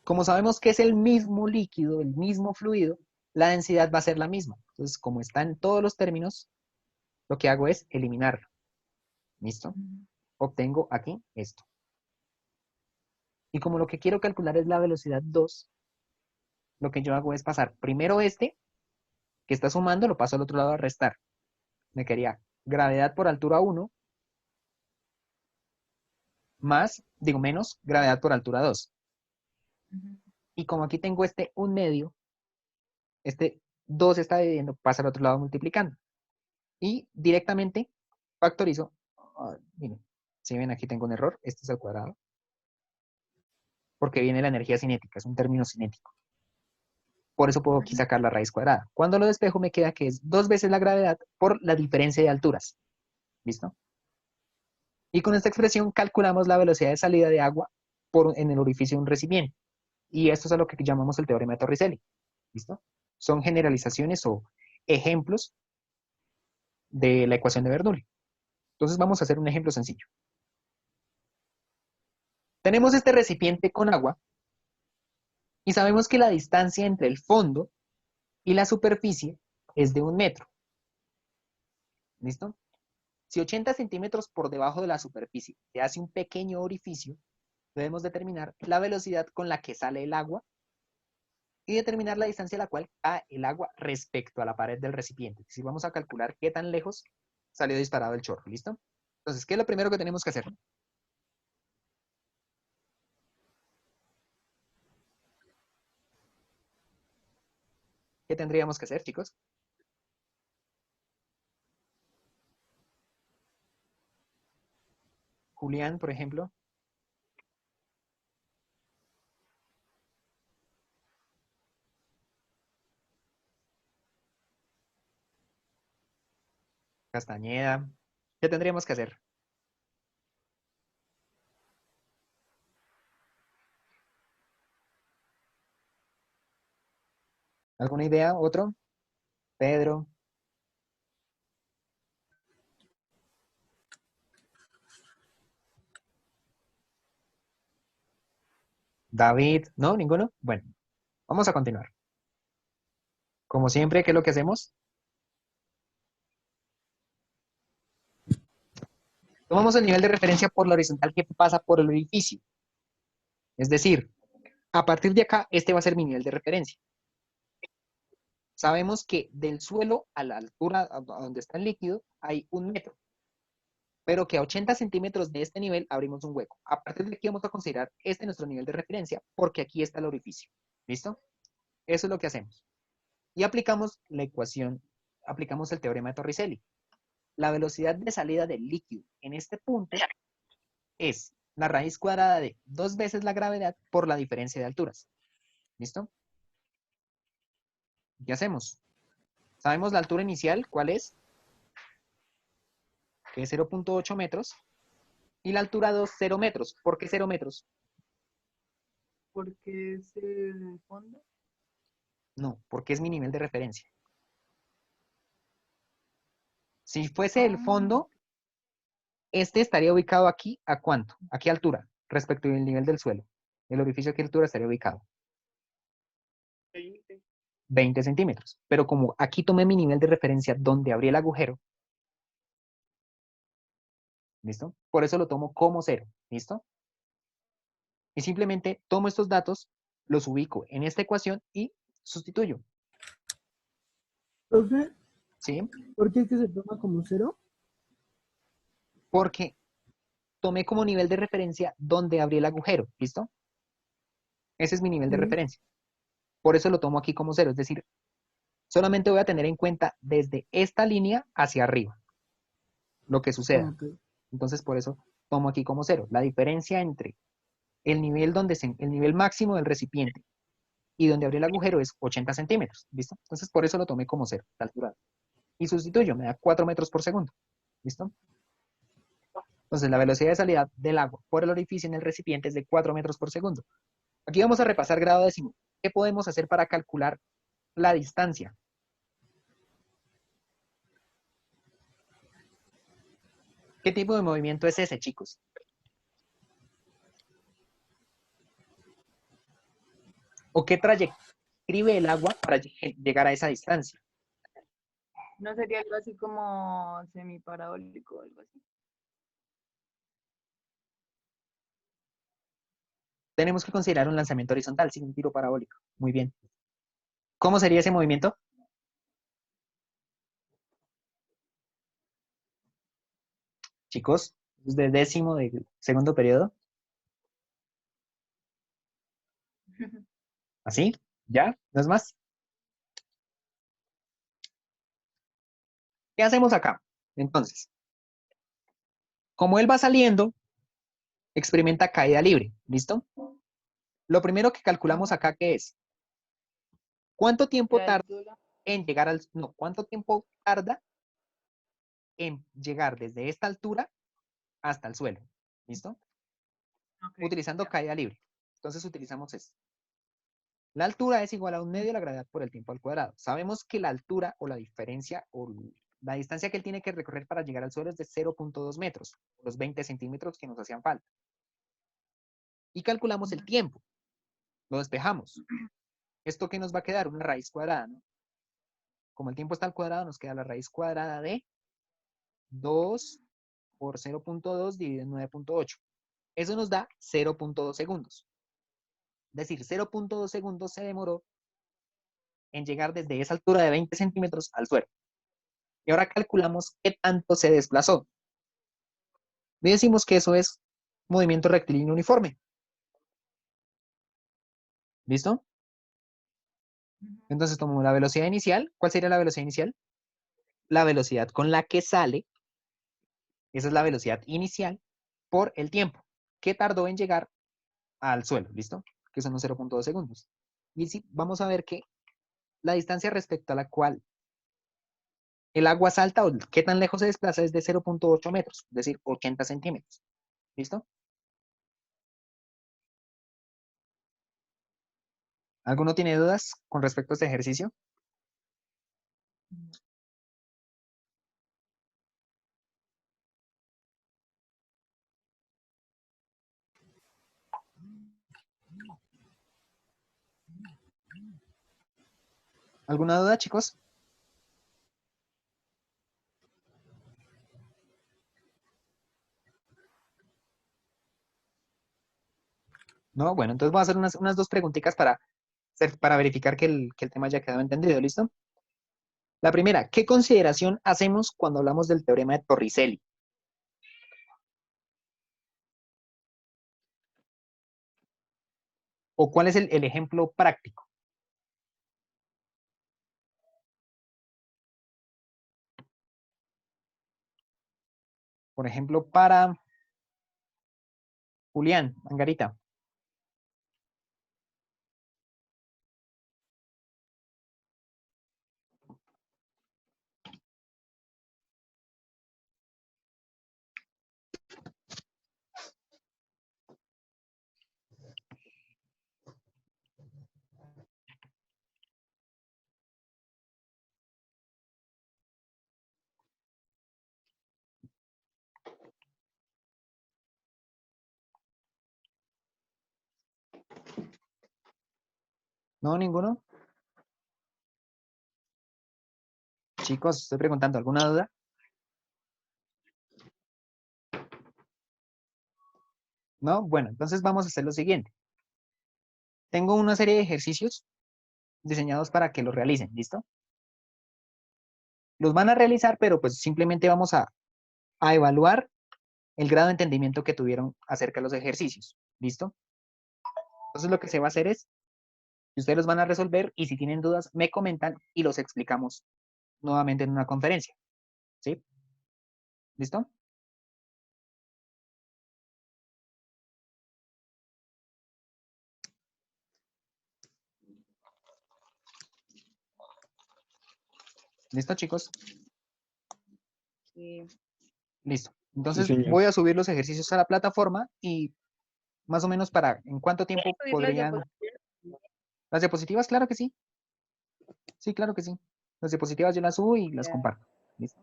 Como sabemos que es el mismo líquido, el mismo fluido, la densidad va a ser la misma. Entonces, como están todos los términos, lo que hago es eliminarlo. ¿Listo? Obtengo aquí esto. Y como lo que quiero calcular es la velocidad 2, lo que yo hago es pasar primero este, que está sumando, lo paso al otro lado a restar. Me quedaría gravedad por altura 1 menos gravedad por altura 2. Y como aquí tengo este 1/2, este 2 está dividiendo, pasa al otro lado multiplicando. Y directamente factorizo. Miren, si ven aquí tengo un error, este es al cuadrado. Porque viene la energía cinética, es un término cinético. Por eso puedo aquí sacar la raíz cuadrada. Cuando lo despejo me queda que es 2 veces la gravedad por la diferencia de alturas. ¿Listo? Y con esta expresión calculamos la velocidad de salida de agua en el orificio de un recipiente. Y esto es a lo que llamamos el teorema de Torricelli. ¿Listo? Son generalizaciones o ejemplos de la ecuación de Bernoulli. Entonces vamos a hacer un ejemplo sencillo. Tenemos este recipiente con agua y sabemos que la distancia entre el fondo y la superficie es de 1 metro. ¿Listo? Si 80 centímetros por debajo de la superficie se hace un pequeño orificio, debemos determinar la velocidad con la que sale el agua y determinar la distancia a la cual cae el agua respecto a la pared del recipiente. Es decir, vamos a calcular qué tan lejos salió disparado el chorro. ¿Listo? Entonces, ¿qué es lo primero que tenemos que hacer? ¿Qué tendríamos que hacer, chicos? Julián, por ejemplo. Castañeda. ¿Qué tendríamos que hacer? ¿Alguna idea? ¿Otro? Pedro. David. ¿No? ¿Ninguno? Bueno, vamos a continuar. Como siempre, ¿qué es lo que hacemos? Tomamos el nivel de referencia por la horizontal que pasa por el orificio. Es decir, a partir de acá, este va a ser mi nivel de referencia. Sabemos que del suelo a la altura a donde está el líquido hay 1 metro, pero que a 80 centímetros de este nivel abrimos un hueco. A partir de aquí vamos a considerar este nuestro nivel de referencia, porque aquí está el orificio. ¿Listo? Eso es lo que hacemos. Y aplicamos la ecuación, aplicamos el teorema de Torricelli. La velocidad de salida del líquido en este punto es la raíz cuadrada de 2 veces la gravedad por la diferencia de alturas. ¿Listo? ¿Qué hacemos? Sabemos la altura inicial, ¿cuál es? Que es 0.8 metros. Y la altura 2, 0 metros. ¿Por qué 0 metros? Porque es el fondo. No, porque es mi nivel de referencia. Si fuese el fondo, este estaría ubicado aquí, ¿a cuánto? ¿A qué altura? Respecto al nivel del suelo. El orificio a qué altura estaría ubicado. 20 centímetros. Pero como aquí tomé mi nivel de referencia donde abrí el agujero, ¿listo? Por eso lo tomo como 0, ¿listo? Y simplemente tomo estos datos, los ubico en esta ecuación y sustituyo, Profe, ¿sí? ¿por qué es que se toma como 0? Porque tomé como nivel de referencia donde abrí el agujero, ¿listo? Ese es mi nivel de Sí. referencia. Por eso lo tomo aquí como 0, es decir, solamente voy a tener en cuenta desde esta línea hacia arriba lo que suceda. Ok. Entonces, por eso tomo aquí como 0. La diferencia entre el nivel, el nivel máximo del recipiente y donde abrí el agujero es 80 centímetros, ¿listo? Entonces, por eso lo tomé como 0, la altura. Y sustituyo, me da 4 metros por segundo, ¿listo? Entonces, la velocidad de salida del agua por el orificio en el recipiente es de 4 metros por segundo. Aquí vamos a repasar grado décimo. ¿Qué podemos hacer para calcular la distancia? ¿Qué tipo de movimiento es ese, chicos? ¿O qué trayectoria escribe el agua para llegar a esa distancia? ¿No sería algo así como semiparabólico o algo así? Tenemos que considerar un lanzamiento horizontal sin un tiro parabólico. Muy bien. ¿Cómo sería ese movimiento? Chicos, es de décimo de segundo periodo. ¿Así? ¿Ya? ¿No es más? ¿Qué hacemos acá? Entonces, como él va saliendo, experimenta caída libre. ¿Listo? Lo primero que calculamos acá, ¿qué es? ¿Cuánto tiempo La tarda altura. en llegar al... No, ¿cuánto tiempo tarda en llegar desde esta altura hasta el suelo? ¿Listo? Ok, Utilizando ya. caída libre. Entonces utilizamos esto. La altura es igual a 1/2 de la gravedad por el tiempo al cuadrado. Sabemos que la altura o la diferencia o la distancia que él tiene que recorrer para llegar al suelo es de 0.2 metros, los 20 centímetros que nos hacían falta. Y calculamos el tiempo. Lo despejamos. ¿Esto qué nos va a quedar? Una raíz cuadrada, ¿no? como el tiempo está al cuadrado, nos queda la raíz cuadrada de 2 por 0.2 dividido en 9.8. Eso nos da 0.2 segundos. Es decir, 0.2 segundos se demoró en llegar desde esa altura de 20 centímetros al suelo. Y ahora calculamos qué tanto se desplazó. Y decimos que eso es movimiento rectilíneo uniforme. ¿Listo? Entonces tomamos la velocidad inicial. ¿Cuál sería la velocidad inicial? La velocidad con la que sale, esa es la velocidad inicial, por el tiempo que tardó en llegar al suelo, ¿listo? Que son los 0.2 segundos. Y sí, vamos a ver que la distancia respecto a la cual el agua salta o qué tan lejos se desplaza es de 0.8 metros, es decir, 80 centímetros. ¿Listo? ¿Alguno tiene dudas con respecto a este ejercicio? ¿Alguna duda, chicos? No, bueno, entonces voy a hacer unas dos preguntitas para verificar que el tema haya quedado entendido, ¿listo? La primera, ¿qué consideración hacemos cuando hablamos del teorema de Torricelli? ¿O cuál es el ejemplo práctico? Por ejemplo, para Julián, Angarita. ¿No, ninguno? Chicos, estoy preguntando, ¿alguna duda? ¿No? Bueno, entonces vamos a hacer lo siguiente. Tengo una serie de ejercicios diseñados para que los realicen, ¿listo? Los van a realizar, pero pues simplemente vamos a evaluar el grado de entendimiento que tuvieron acerca de los ejercicios, ¿listo? Entonces lo que se va a hacer es, que ustedes los van a resolver y si tienen dudas me comentan y los explicamos nuevamente en una conferencia, ¿sí? ¿Listo? ¿Listo, chicos? Sí. Listo. Sí, Entonces señor. voy a subir los ejercicios a la plataforma y más o menos en cuánto tiempo ¿Puedes subir las podrían... diapositivas? ¿Las diapositivas? Claro que sí. Sí, claro que sí. Las diapositivas yo las subo y las Ya. comparto. ¿Listo?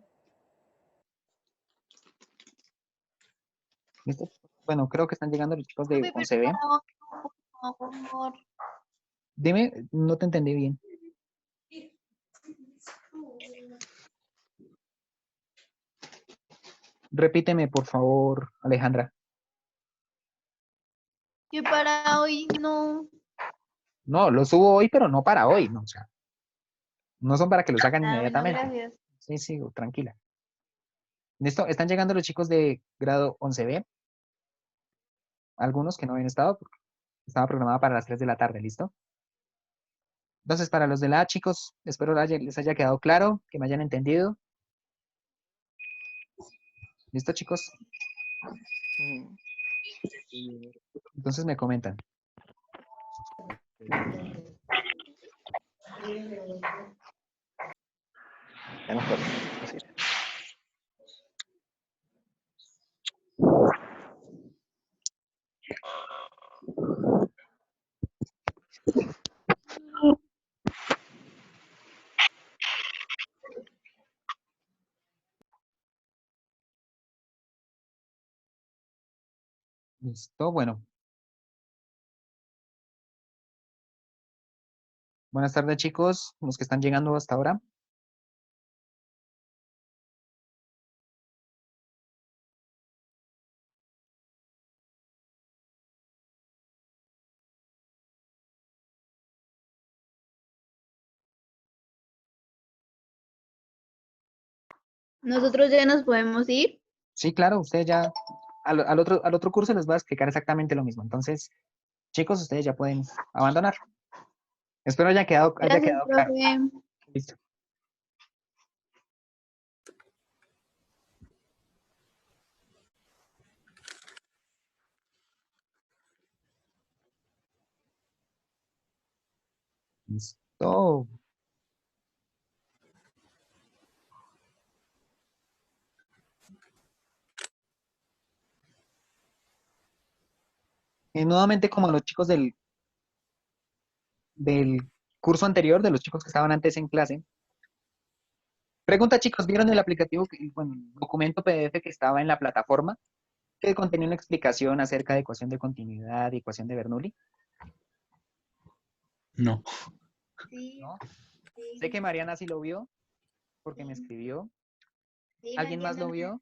¿Listo? Bueno, creo que están llegando los chicos de Profe, pero 11B. para otro, por favor. Dime, no te entendí bien. Repíteme, por favor, Alejandra. Que para hoy no. No, lo subo hoy, pero no para hoy, no, o sea, no son para que los hagan Ah, bueno, inmediatamente. gracias. Sí, sí, tranquila. ¿Listo? Están llegando los chicos de grado 11B, algunos que no habían estado, porque estaba programada para las 3 de la tarde, ¿listo? Entonces, para los de la A, chicos, espero les haya quedado claro, que me hayan entendido. ¿Listo, chicos? Entonces me comentan. Ya no puedo. Así. Listo, bueno. Buenas tardes, chicos, los que están llegando hasta ahora. Nosotros ya nos podemos ir. Sí, claro, ustedes ya, al otro curso les voy a explicar exactamente lo mismo. Entonces, chicos, ustedes ya pueden abandonar. Espero haya quedado Gracias, claro. profe. Listo. Listo. Y nuevamente, como a los chicos del curso anterior, de los chicos que estaban antes en clase. Pregunta, chicos, ¿vieron el aplicativo, bueno, el documento PDF que estaba en la plataforma que contenía una explicación acerca de ecuación de continuidad y ecuación de Bernoulli? No. Sí, ¿No? Sé que Mariana sí lo vio porque me escribió. ¿Alguien más lo vio?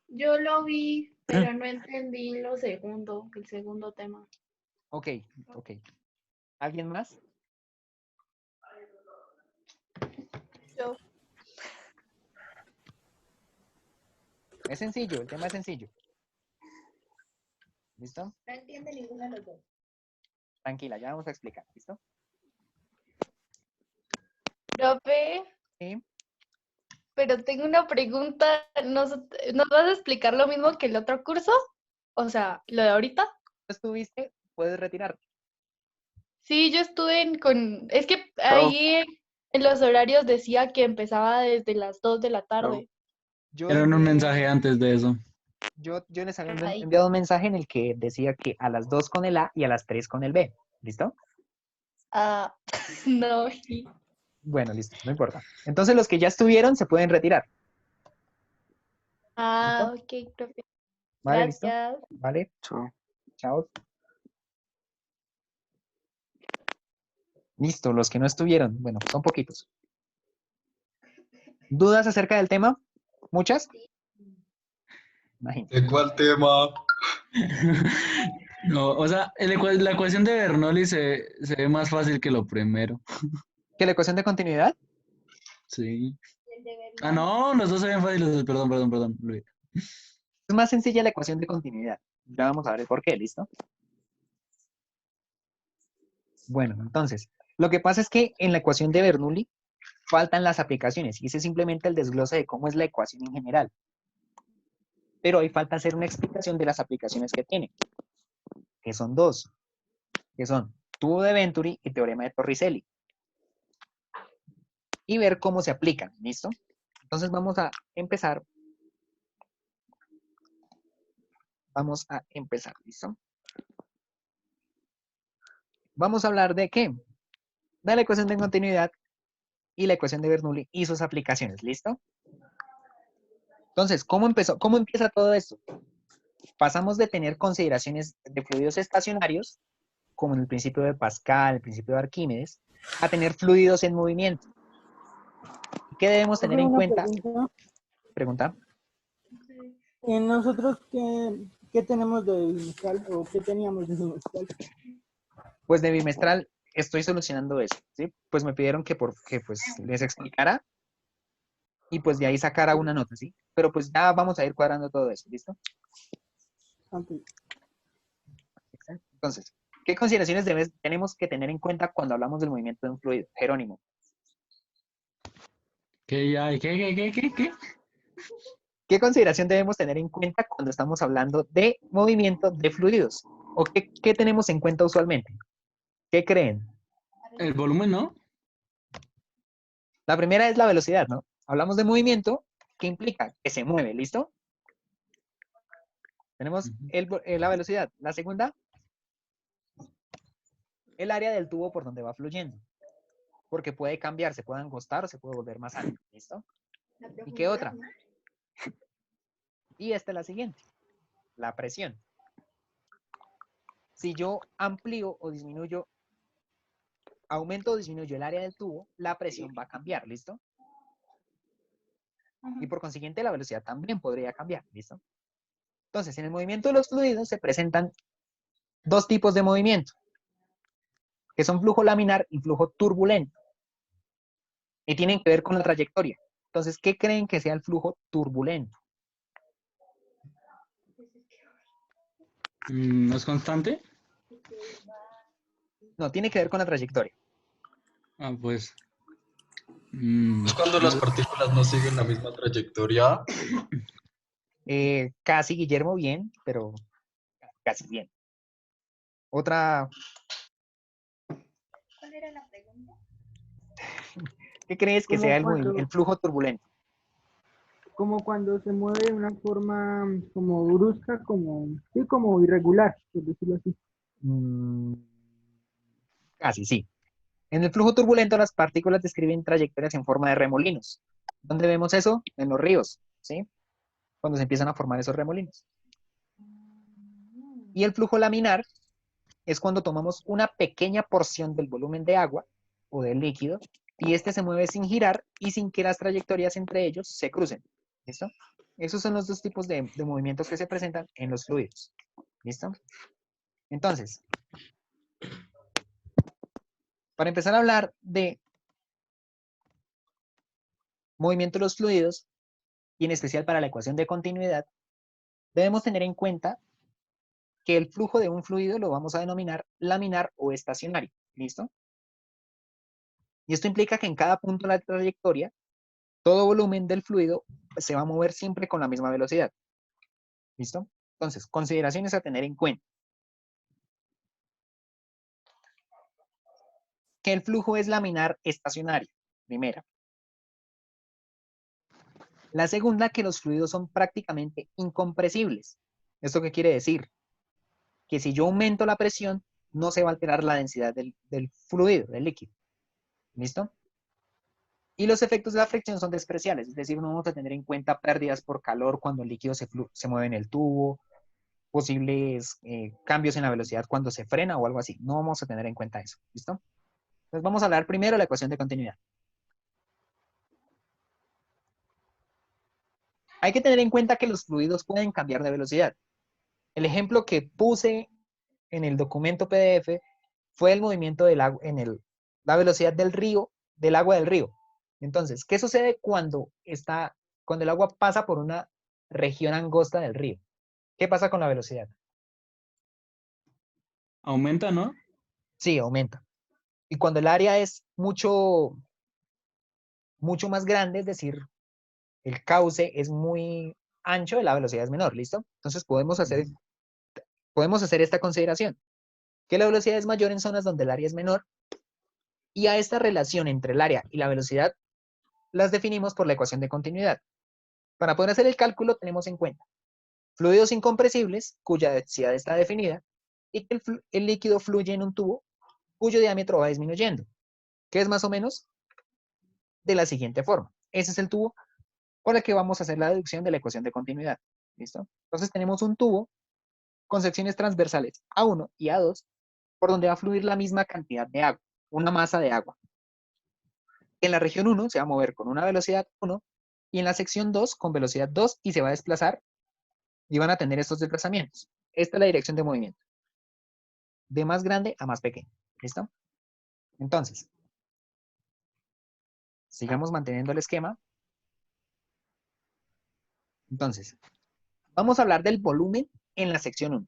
Yo lo vi, pero no entendí el segundo tema. Ok, ok. ¿Alguien más? Yo. Es sencillo, el tema es sencillo. ¿Listo? No entiende ninguno de los dos. Tranquila, ya vamos a explicar, ¿listo? Profe, Sí. pero tengo una pregunta. ¿Nos vas a explicar lo mismo que el otro curso? O sea, lo de ahorita. ¿Estuviste? Puedes retirarte. Sí, yo estuve Es que Prof. ahí en los horarios decía que empezaba desde las 2 de la tarde. Yo Era un envié- mensaje antes de eso. yo les había Ay. enviado un mensaje en el que decía que a las 2 con el A y a las 3 con el B. ¿Listo? Ah, no, sí. Bueno, listo, no importa. Entonces los que ya estuvieron se pueden retirar. Ah, ok, profe. ¿Vale? ¿Listo? Gracias. ¿Vale? Chao. Chao. Listo, los que no estuvieron. Bueno, son poquitos. ¿Dudas acerca del tema? ¿Muchas? Imagínate. ¿De cuál tema? No, o sea, la ecuación de Bernoulli se ve más fácil que lo primero. ¿Que la ecuación de continuidad? Sí. Ah, no, los dos se ven fáciles. Perdón, Luis. Es más sencilla la ecuación de continuidad. Ya vamos a ver el por qué, ¿listo? Bueno, entonces, lo que pasa es que en la ecuación de Bernoulli faltan las aplicaciones y ese es simplemente el desglose de cómo es la ecuación en general. Pero ahí falta hacer una explicación de las aplicaciones que tiene, que son dos, que son tubo de Venturi y teorema de Torricelli. Y ver cómo se aplican, ¿listo? Entonces vamos a empezar. ¿Listo? Vamos a hablar de qué? De la ecuación de continuidad y la ecuación de Bernoulli y sus aplicaciones, ¿listo? Entonces, ¿cómo empezó? ¿Cómo empieza todo esto? Pasamos de tener consideraciones de fluidos estacionarios, como en el principio de Pascal, el principio de Arquímedes, a tener fluidos en movimiento. ¿Qué debemos tener en Una cuenta? pregunta. Pregunta. ¿Nosotros qué tenemos de bimestral o qué teníamos de bimestral? Pues de bimestral estoy solucionando eso, ¿sí? Pues me pidieron que pues les explicara y pues de ahí sacara una nota, ¿sí? Pero pues ya vamos a ir cuadrando todo eso, ¿listo? Ok. Entonces, ¿qué consideraciones tenemos que tener en cuenta cuando hablamos del movimiento de un fluido? Jerónimo. ¿Qué? ¿Qué consideración debemos tener en cuenta cuando estamos hablando de movimiento de fluidos? ¿O qué tenemos en cuenta usualmente? ¿Qué creen? El volumen, ¿no? La primera es la velocidad, ¿no? Hablamos de movimiento, ¿qué implica? Que se mueve, ¿listo? Tenemos la velocidad. La segunda, el área del tubo por donde va fluyendo. Porque puede cambiar, se puede angostar o se puede volver más alto, ¿listo? ¿Y qué otra? Y esta es la siguiente, la presión. Si yo amplío o disminuyo, aumento o disminuyo el área del tubo, la presión va a cambiar, ¿listo? Y por consiguiente la velocidad también podría cambiar, ¿listo? Entonces, en el movimiento de los fluidos se presentan dos tipos de movimiento, que son flujo laminar y flujo turbulento. Y tienen que ver con la trayectoria. Entonces, ¿qué creen que sea el flujo turbulento? ¿No es constante? No, tiene que ver con la trayectoria. Ah, pues. Es cuando las partículas no siguen la misma trayectoria. Casi, Guillermo, bien, pero casi bien. Otra, ¿Cuál era la pregunta? ¿qué crees que Como sea cuando- el flujo turbulento? Como cuando se mueve de una forma como brusca, como, sí, como irregular, por decirlo así. Mm, Casi, sí. En el flujo turbulento, las partículas describen trayectorias en forma de remolinos. ¿Dónde vemos eso? En los ríos, ¿sí? Cuando se empiezan a formar esos remolinos. Y el flujo laminar es cuando tomamos una pequeña porción del volumen de agua o del líquido y este se mueve sin girar y sin que las trayectorias entre ellos se crucen. ¿Listo? Esos son los dos tipos de movimientos que se presentan en los fluidos. ¿Listo? Entonces, para empezar a hablar de movimiento de los fluidos, y en especial para la ecuación de continuidad, debemos tener en cuenta que el flujo de un fluido lo vamos a denominar laminar o estacionario. ¿Listo? Y esto implica que en cada punto de la trayectoria, todo volumen del fluido se va a mover siempre con la misma velocidad. ¿Listo? Entonces, consideraciones a tener en cuenta. Que el flujo es laminar estacionario, primera. La segunda, que los fluidos son prácticamente incompresibles. ¿Esto qué quiere decir? Que si yo aumento la presión, no se va a alterar la densidad del fluido, del líquido. ¿Listo? Y los efectos de la fricción son despreciables, es decir, no vamos a tener en cuenta pérdidas por calor cuando el líquido se mueve en el tubo, posibles cambios en la velocidad cuando se frena o algo así. No vamos a tener en cuenta eso. ¿Listo? Entonces vamos a hablar primero de la ecuación de continuidad. Hay que tener en cuenta que los fluidos pueden cambiar de velocidad. El ejemplo que puse en el documento PDF fue el movimiento del agua la velocidad del río, del agua del río. Entonces, ¿qué sucede cuando el agua pasa por una región angosta del río? ¿Qué pasa con la velocidad? Aumenta, ¿no? Sí, aumenta. Y cuando el área es mucho más grande, es decir, el cauce es muy ancho, la velocidad es menor, ¿listo? Entonces podemos hacer esta consideración, que la velocidad es mayor en zonas donde el área es menor, y a esta relación entre el área y la velocidad las definimos por la ecuación de continuidad. Para poder hacer el cálculo tenemos en cuenta fluidos incompresibles, cuya densidad está definida, y que el líquido fluye en un tubo cuyo diámetro va disminuyendo, que es más o menos de la siguiente forma. Ese es el tubo por el que vamos a hacer la deducción de la ecuación de continuidad. ¿Listo? Entonces tenemos un tubo con secciones transversales A1 y A2, por donde va a fluir la misma cantidad de agua, una masa de agua. En la región 1 se va a mover con una velocidad 1 y en la sección 2 con velocidad 2 y se va a desplazar y van a tener estos desplazamientos. Esta es la dirección de movimiento. De más grande a más pequeño. ¿Listo? Entonces, sigamos manteniendo el esquema. Entonces, vamos a hablar del volumen en la sección 1.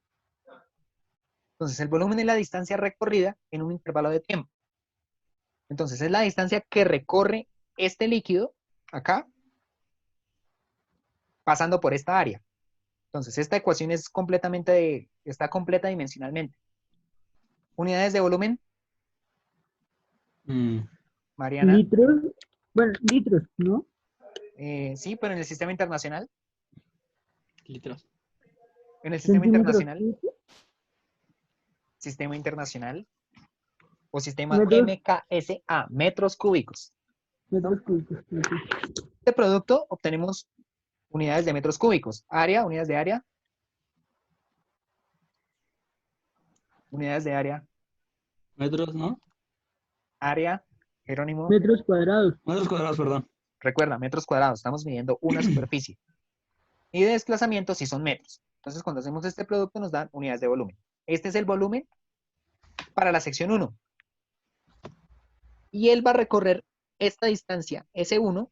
Entonces, el volumen es la distancia recorrida en un intervalo de tiempo. Entonces, es la distancia que recorre este líquido, acá, pasando por esta área. Entonces, esta ecuación está completa dimensionalmente. Unidades de volumen, Mariana. Litros, bueno, litros, ¿no? Sí, pero en el sistema internacional. Litros. En el sistema Centímetros, internacional o sistema metros, MKSA, metros cúbicos. metros cúbicos. Sí. Este producto obtenemos unidades de metros cúbicos. Área, unidades de área. Unidades de área. Metros, ¿no? Área, Jerónimo. Metros cuadrados. Metros cuadrados, perdón. Recuerda, metros cuadrados. Estamos midiendo una superficie. Y de desplazamiento sí son metros. Entonces, cuando hacemos este producto nos dan unidades de volumen. Este es el volumen para la sección 1. Y él va a recorrer esta distancia, S1,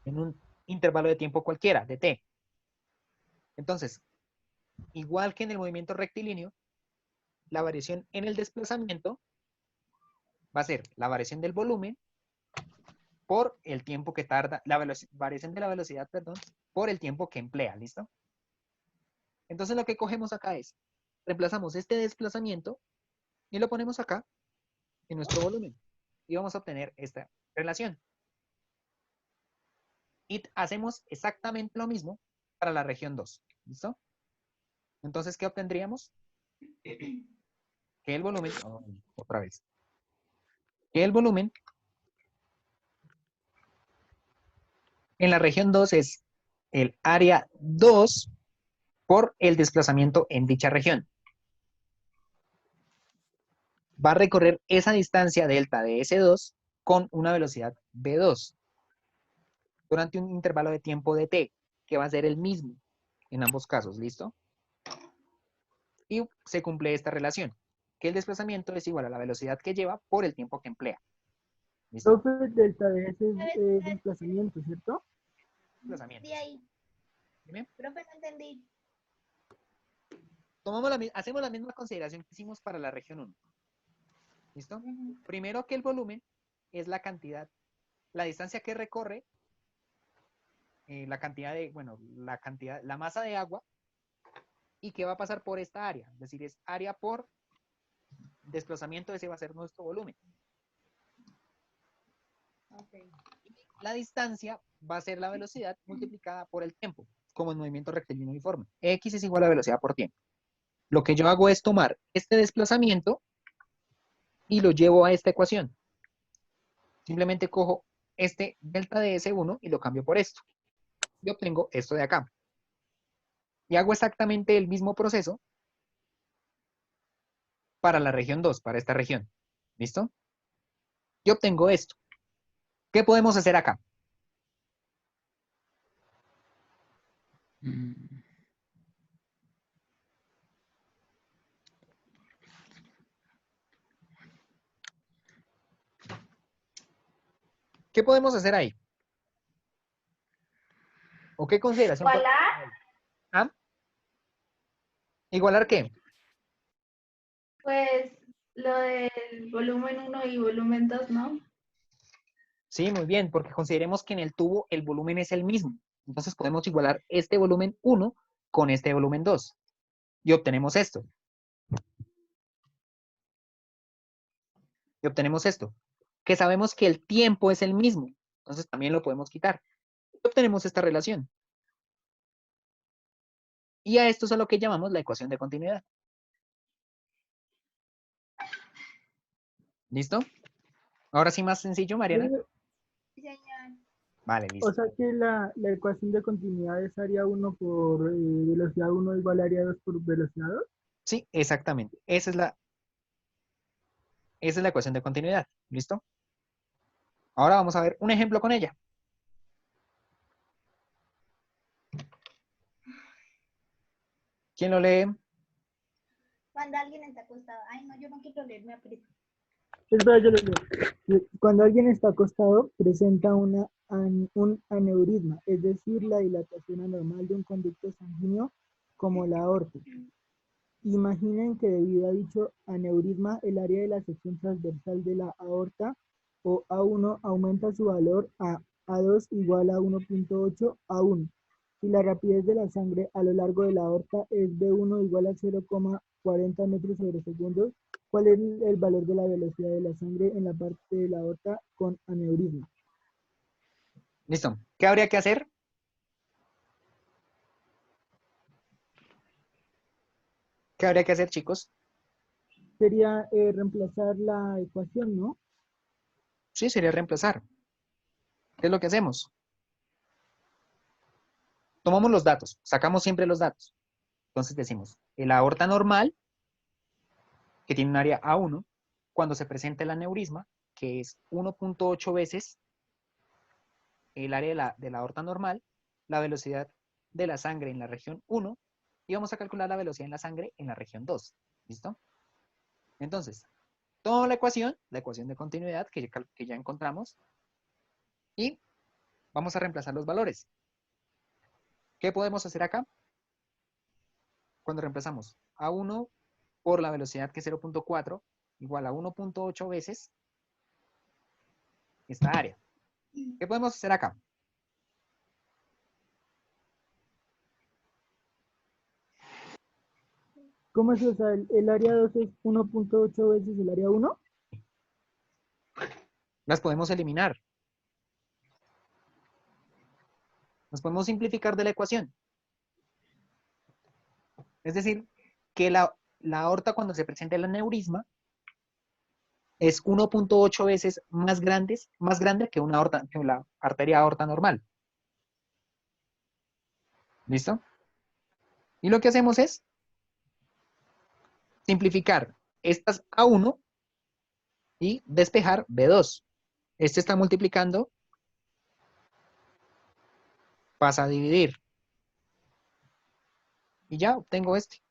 en un intervalo de tiempo cualquiera, de t. Entonces, igual que en el movimiento rectilíneo, la variación en el desplazamiento va a ser la variación del volumen por el tiempo que tarda, variación de la velocidad, perdón, por el tiempo que emplea, ¿listo? Entonces lo que cogemos acá es, reemplazamos este desplazamiento y lo ponemos acá en nuestro volumen. Y vamos a obtener esta relación. Y hacemos exactamente lo mismo para la región 2, ¿listo? Entonces, ¿qué obtendríamos? Que el volumen, otra vez, que el volumen en la región 2 es el área 2 por el desplazamiento en dicha región. Va a recorrer esa distancia delta de S2 con una velocidad V2 durante un intervalo de tiempo de t, que va a ser el mismo en ambos casos, ¿listo? Y se cumple esta relación, que el desplazamiento es igual a la velocidad que lleva por el tiempo que emplea. ¿Listo? Profe, delta de ese es desplazamiento, ¿cierto? Desplazamiento. De ahí. Dime. Profe, no entendí. Hacemos la misma consideración que hicimos para la región 1. ¿Listo? Primero que el volumen es la cantidad, la distancia que recorre, la cantidad de, bueno, la masa de agua y que va a pasar por esta área. Es decir, es área por desplazamiento, ese va a ser nuestro volumen. Okay. La distancia va a ser la velocidad multiplicada por el tiempo, como en movimiento rectilíneo uniforme. X es igual a velocidad por tiempo. Lo que yo hago es tomar este desplazamiento y lo llevo a esta ecuación. Simplemente cojo este delta de S1 y lo cambio por esto. Y obtengo esto de acá. Y hago exactamente el mismo proceso para la región 2, para esta región. ¿Listo? Y obtengo esto. ¿Qué podemos hacer acá? ¿Qué podemos hacer ahí? ¿O qué consideración? ¿Igualar? ¿Ah? ¿Igualar qué? Pues lo del volumen 1 y volumen 2, ¿no? Sí, muy bien, porque consideremos que en el tubo el volumen es el mismo. Entonces podemos igualar este volumen 1 con este volumen 2. Y obtenemos esto. Y obtenemos esto. Que sabemos que el tiempo es el mismo. Entonces también lo podemos quitar. Y obtenemos esta relación. Y a esto es a lo que llamamos la ecuación de continuidad. ¿Listo? Ahora sí más sencillo, Mariana. Sí, señor. Vale, O listo. sea que la ecuación de continuidad es área 1 por velocidad 1 igual a área 2 por velocidad 2. Sí, exactamente. Esa es la ecuación de continuidad. ¿Listo? Ahora vamos a ver un ejemplo con ella. ¿Quién lo lee? Cuando alguien está acostado. Ay, no, yo no quiero leer, me aprieto. Espera, yo lo leo. Cuando alguien está acostado, presenta un aneurisma, es decir, la dilatación anormal de un conducto sanguíneo como la aorta. Imaginen que debido a dicho aneurisma, el área de la sección transversal de la aorta o A1 aumenta su valor a A2 igual a 1.8 A1. Si la rapidez de la sangre a lo largo de la aorta es B1 igual a 0,40 metros sobre segundo, ¿cuál es el valor de la velocidad de la sangre en la parte de la aorta con aneurisma? Listo. ¿Qué habría que hacer? ¿Qué habría que hacer, chicos? Sería reemplazar la ecuación, ¿no? Sí, sería reemplazar. ¿Qué es lo que hacemos? Tomamos los datos, sacamos siempre los datos. Entonces decimos, el aorta normal, que tiene un área A1, cuando se presenta el aneurisma, que es 1.8 veces el área de la aorta normal, la velocidad de la sangre en la región 1, y vamos a calcular la velocidad en la sangre en la región 2. ¿Listo? Entonces, toda la ecuación de continuidad que ya encontramos, y Vamos a reemplazar los valores. ¿Qué podemos hacer acá? Cuando reemplazamos A1 por la velocidad que es 0.4 igual a 1.8 veces esta área. ¿Qué podemos hacer acá? ¿Cómo es eso? O sea, el área 2 es 1.8 veces el área 1. Las podemos eliminar. Nos podemos simplificar de la ecuación. Es decir, que la aorta cuando se presenta el aneurisma es 1.8 veces más grande que que la arteria aorta normal. ¿Listo? Y lo que hacemos es simplificar estas A1 y despejar B2. Este está multiplicando, pasa a dividir. Y ya obtengo este.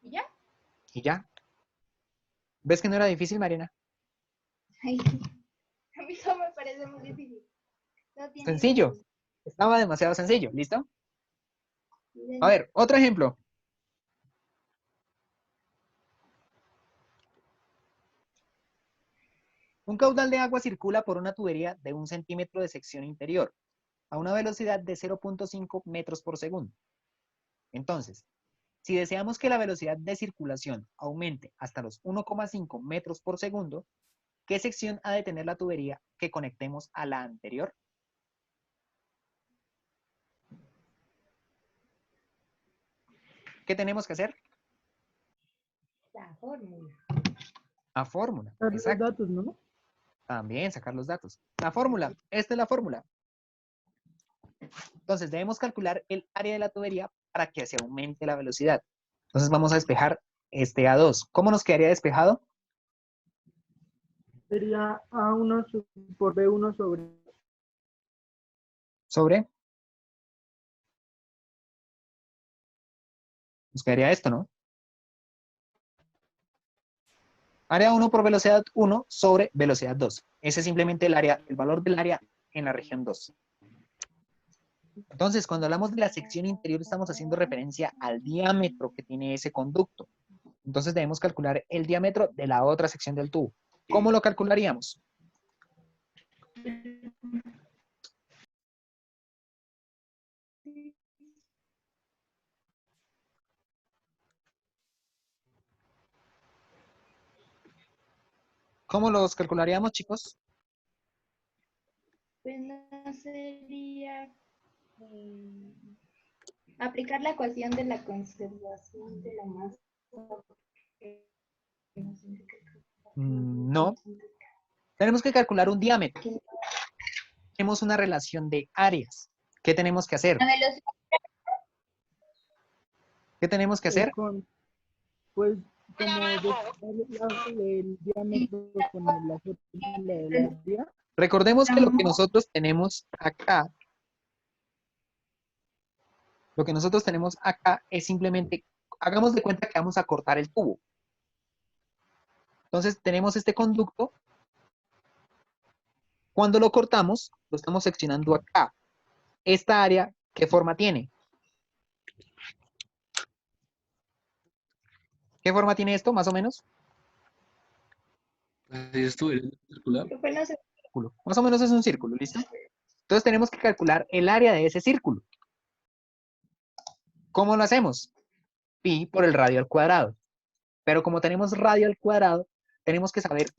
¿Y ya? Y ya. ¿Ves que no era difícil, Mariana? Ay, a mí no me parece muy difícil. No tiene Sencillo. lógica. Estaba demasiado sencillo. ¿Listo? A ver, otro ejemplo. Un caudal de agua circula por una tubería de 1 centímetro de sección interior a una velocidad de 0.5 metros por segundo. Entonces, si deseamos que la velocidad de circulación aumente hasta los 1,5 metros por segundo, ¿qué sección ha de tener la tubería que conectemos a la anterior? ¿Qué tenemos que hacer? La fórmula. La fórmula. Los Exacto. datos, ¿no? También sacar los datos. La fórmula. Esta es la fórmula. Entonces, debemos calcular el área de la tubería para que se aumente la velocidad. Entonces, vamos a despejar este A2. ¿Cómo nos quedaría despejado? Sería A1 por B1 Sobre. Nos quedaría esto, ¿no? Área 1 por velocidad 1 sobre velocidad 2. Ese es simplemente el valor del área en la región 2. Entonces, cuando hablamos de la sección interior, estamos haciendo referencia al diámetro que tiene ese conducto. Entonces, debemos calcular el diámetro de la otra sección del tubo. ¿Cómo lo calcularíamos? ¿Cómo los calcularíamos, chicos? Pues no sería aplicar la ecuación de la conservación de la masa. No. Tenemos que calcular un diámetro. Tenemos una relación de áreas. ¿Qué tenemos que hacer? La velocidad. ¿Qué tenemos que hacer? pues como el diámetro con la fórmula del área. Recordemos que lo que nosotros tenemos acá, es simplemente, hagamos de cuenta que vamos a cortar el tubo. Entonces tenemos este conducto. Cuando lo cortamos, lo estamos seccionando acá. Esta área, ¿qué forma tiene? ¿Qué forma tiene esto, más o menos? Así estuve circular. Más o menos es un círculo, ¿listo? Entonces tenemos que calcular el área de ese círculo. ¿Cómo lo hacemos? Pi por el radio al cuadrado. Pero como tenemos radio al cuadrado, tenemos que saber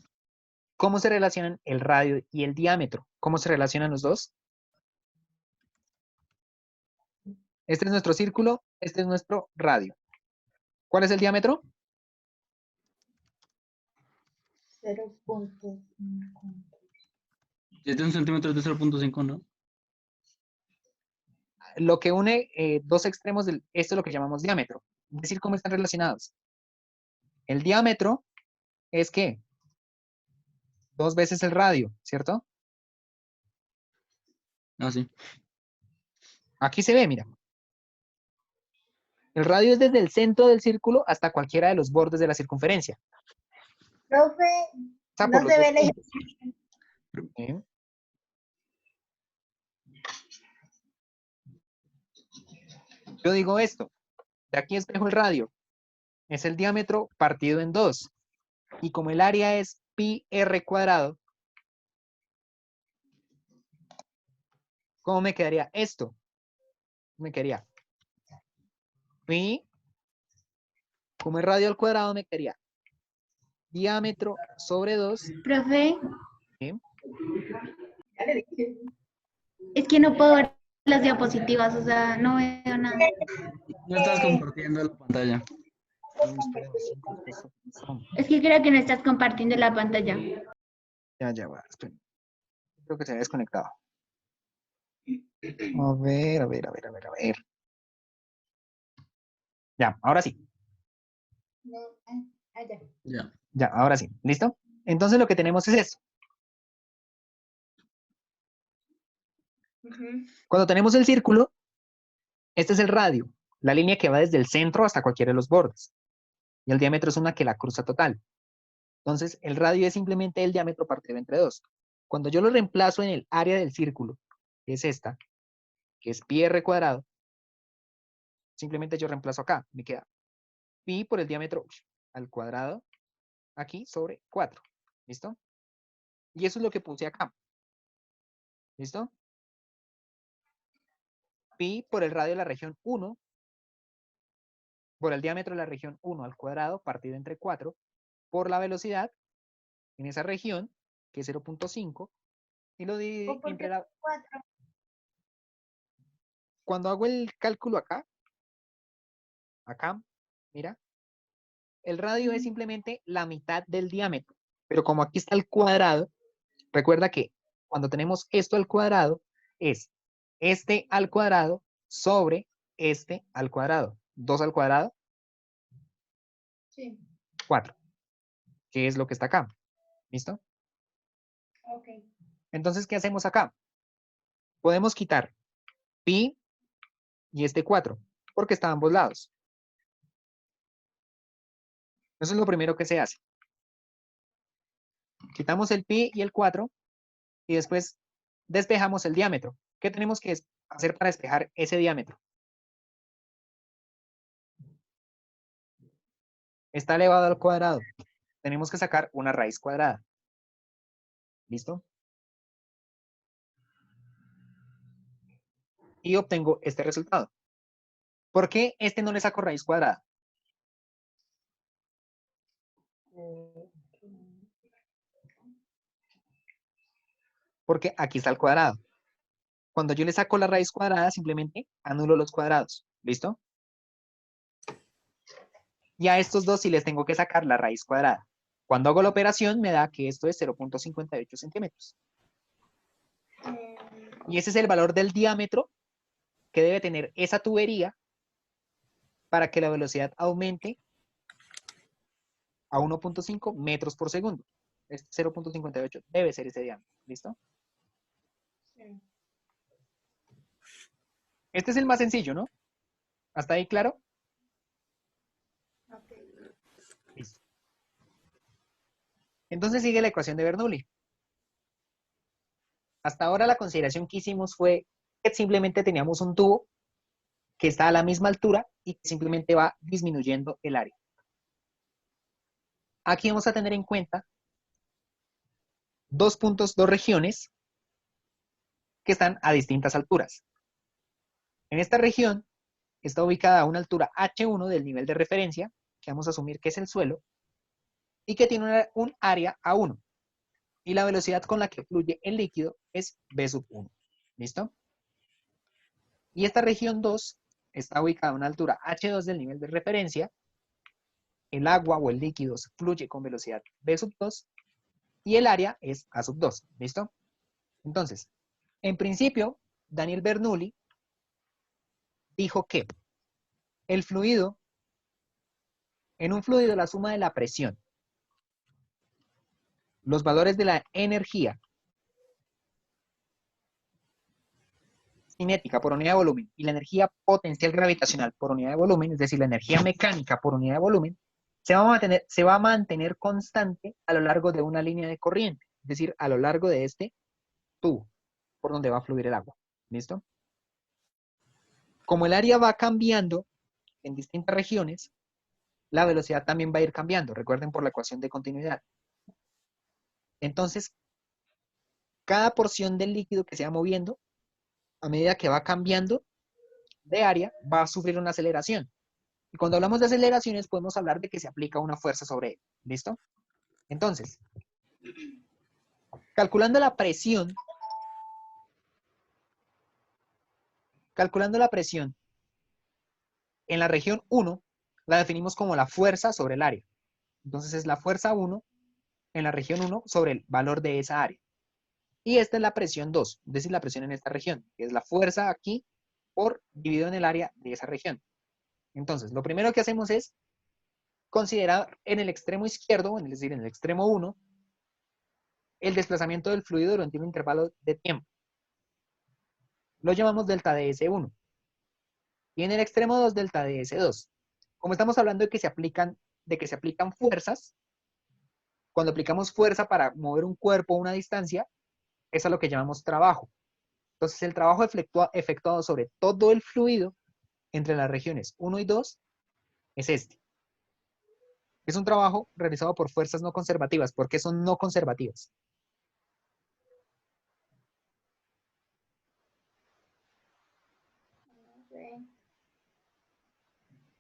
cómo se relacionan el radio y el diámetro. ¿Cómo se relacionan los dos? Este es nuestro círculo, este es nuestro radio. ¿Cuál es el diámetro? 0.5. 7 centímetros de 0.5, ¿no? Lo que une dos extremos, esto es lo que llamamos diámetro. Es decir, ¿cómo están relacionados? El diámetro es ¿qué? 2 veces el radio, ¿cierto? Ah, sí. Aquí se ve, mira. El radio es desde el centro del círculo hasta cualquiera de los bordes de la circunferencia. Profe, O sea, no por los se dos ve la puntos. ¿Sí? Yo digo esto, de aquí espejo el radio, es el diámetro partido en 2. Y como el área es pi r cuadrado, ¿cómo me quedaría esto? Me quedaría pi, como el radio al cuadrado, me quedaría diámetro sobre 2. Profe, ¿Sí? es que no puedo ver las diapositivas, o sea, no veo nada. No estás compartiendo la pantalla. Uy, espérame, 5, 6, 7, Es que creo que no estás compartiendo la pantalla. ya va, espérame. Creo que se había desconectado. A ver. Ya, ahora sí. Ya. Ya, ahora sí. ¿Listo? Entonces lo que tenemos es esto. Cuando tenemos el círculo, este es el radio, la línea que va desde el centro hasta cualquiera de los bordes. Y el diámetro es una que la cruza total. Entonces, el radio es simplemente el diámetro partido entre 2. Cuando yo lo reemplazo en el área del círculo, que es esta, que es pi r cuadrado, simplemente yo reemplazo acá. Me queda pi por el diámetro al cuadrado aquí sobre 4. ¿Listo? Y eso es lo que puse acá. ¿Listo? Pi por el radio de la región 1, por el diámetro de la región 1 al cuadrado partido entre 4, por la velocidad en esa región, que es 0.5, y lo dividí entre la... 4? Cuando hago el cálculo acá, mira, el radio es simplemente la mitad del diámetro, pero como aquí está el cuadrado, recuerda que cuando tenemos esto al cuadrado, es este al cuadrado sobre este al cuadrado. 2 al cuadrado, Sí. 4, que es lo que está acá. ¿Listo? Ok. Entonces, ¿qué hacemos acá? Podemos quitar pi y este 4, porque está a ambos lados. Eso es lo primero que se hace. Quitamos el pi y el 4 y después despejamos el diámetro. ¿Qué tenemos que hacer para despejar ese diámetro? Está elevado al cuadrado. Tenemos que sacar una raíz cuadrada. ¿Listo? Y obtengo este resultado. ¿Por qué este no le saco raíz cuadrada? Porque aquí está el cuadrado. Cuando yo le saco la raíz cuadrada, simplemente anulo los cuadrados. ¿Listo? Y a estos dos sí les tengo que sacar la raíz cuadrada. Cuando hago la operación me da que esto es 0.58 centímetros. Y ese es el valor del diámetro que debe tener esa tubería para que la velocidad aumente a 1.5 metros por segundo. Este 0.58 debe ser ese diámetro. ¿Listo? Sí. Este es el más sencillo, ¿no? ¿Hasta ahí claro? Ok. Listo. Entonces sigue la ecuación de Bernoulli. Hasta ahora la consideración que hicimos fue que simplemente teníamos un tubo que está a la misma altura y que simplemente va disminuyendo el área. Aquí vamos a tener en cuenta dos puntos, dos regiones que están a distintas alturas. En esta región está ubicada a una altura H1 del nivel de referencia, que vamos a asumir que es el suelo, y que tiene un área A1. Y la velocidad con la que fluye el líquido es V sub 1. ¿Listo? Y esta región 2 está ubicada a una altura H2 del nivel de referencia. El agua o el líquido fluye con velocidad V sub 2 y el área es A sub 2. ¿Listo? Entonces, en principio, Daniel Bernoulli dijo que el fluido, en un fluido la suma de la presión, los valores de la energía cinética por unidad de volumen y la energía potencial gravitacional por unidad de volumen, es decir, la energía mecánica por unidad de volumen, se va a mantener constante a lo largo de una línea de corriente, es decir, a lo largo de este tubo por donde va a fluir el agua. ¿Listo? como el área va cambiando en distintas regiones, la velocidad también va a ir cambiando. Recuerden por la ecuación de continuidad. Entonces, cada porción del líquido que se va moviendo, a medida que va cambiando de área, va a sufrir una aceleración. Y cuando hablamos de aceleraciones, podemos hablar de que se aplica una fuerza sobre él. ¿Listo? Entonces, calculando la presión en la región 1, la definimos como la fuerza sobre el área. Entonces es la fuerza 1 en la región 1 sobre el valor de esa área. Y esta es la presión 2, es decir, la presión en esta región, que es la fuerza aquí por dividido en el área de esa región. Entonces, lo primero que hacemos es considerar en el extremo izquierdo, es decir, en el extremo 1, el desplazamiento del fluido durante un intervalo de tiempo. Lo llamamos delta ds1. Y en el extremo 2, delta ds2. Como estamos hablando de que se aplican fuerzas, cuando aplicamos fuerza para mover un cuerpo a una distancia, eso es lo que llamamos trabajo. Entonces, el trabajo efectuado sobre todo el fluido entre las regiones 1 y 2 es este. Es un trabajo realizado por fuerzas no conservativas. ¿Por qué son no conservativas?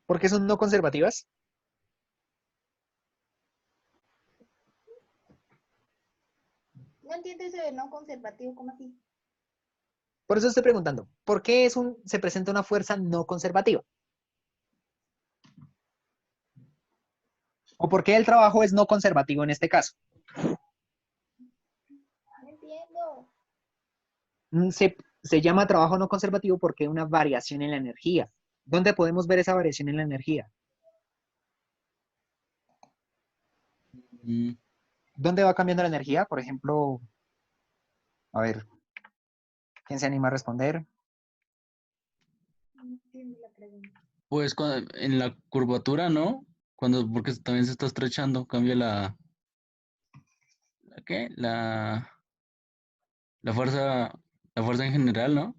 ¿Por qué son no conservativas? No entiendo eso de no conservativo, ¿cómo así? Por eso estoy preguntando, ¿por qué se presenta una fuerza no conservativa? ¿O por qué el trabajo es no conservativo en este caso? No entiendo. Se llama trabajo no conservativo porque hay una variación en la energía. ¿Dónde podemos ver esa variación en la energía? Mm, ¿Dónde va cambiando la energía? Por ejemplo, a ver, ¿quién se anima a responder? No entiendo la pregunta. Pues en la curvatura, ¿no? Porque también se está estrechando, cambia ¿la qué? La fuerza, la fuerza en general, ¿no?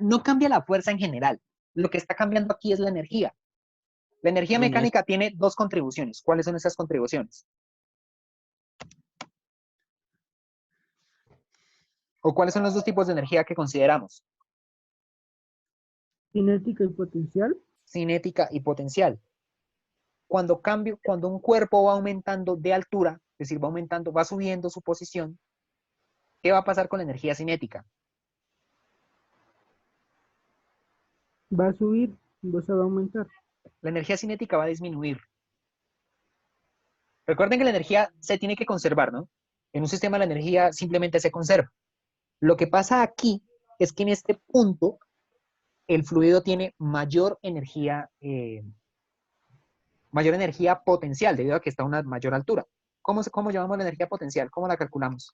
No cambia la fuerza en general. Lo que está cambiando aquí es la energía. La energía Bueno, mecánica tiene dos contribuciones. ¿Cuáles son esas contribuciones? ¿O cuáles son los dos tipos de energía que consideramos? Cinética y potencial. Cinética y potencial. Cuando un cuerpo va aumentando de altura, es decir, va subiendo su posición, ¿qué va a pasar con la energía cinética? Va a subir, o sea, va a aumentar. La energía cinética va a disminuir. Recuerden que la energía se tiene que conservar, ¿no? En un sistema la energía simplemente se conserva. Lo que pasa aquí es que en este punto el fluido tiene mayor energía potencial debido a que está a una mayor altura. ¿Cómo llamamos la energía potencial? ¿Cómo la calculamos?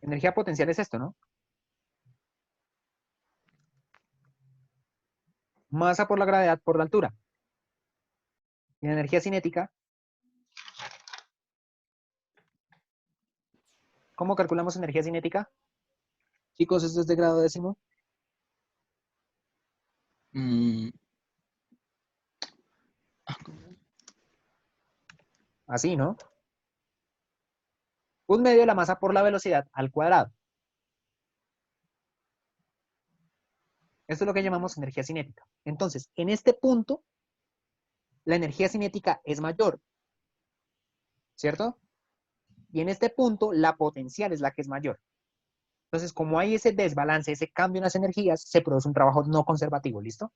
Energía potencial es esto, ¿no? Masa por la gravedad por la altura. Y la energía cinética, ¿cómo calculamos energía cinética? Chicos, esto es de grado décimo. Mm, Así, ¿no? 1/2 de la masa por la velocidad al cuadrado. Esto es lo que llamamos energía cinética. Entonces, en este punto, la energía cinética es mayor, ¿cierto? Y en este punto, la potencial es la que es mayor. Entonces, como hay ese desbalance, ese cambio en las energías, se produce un trabajo no conservativo, ¿listo?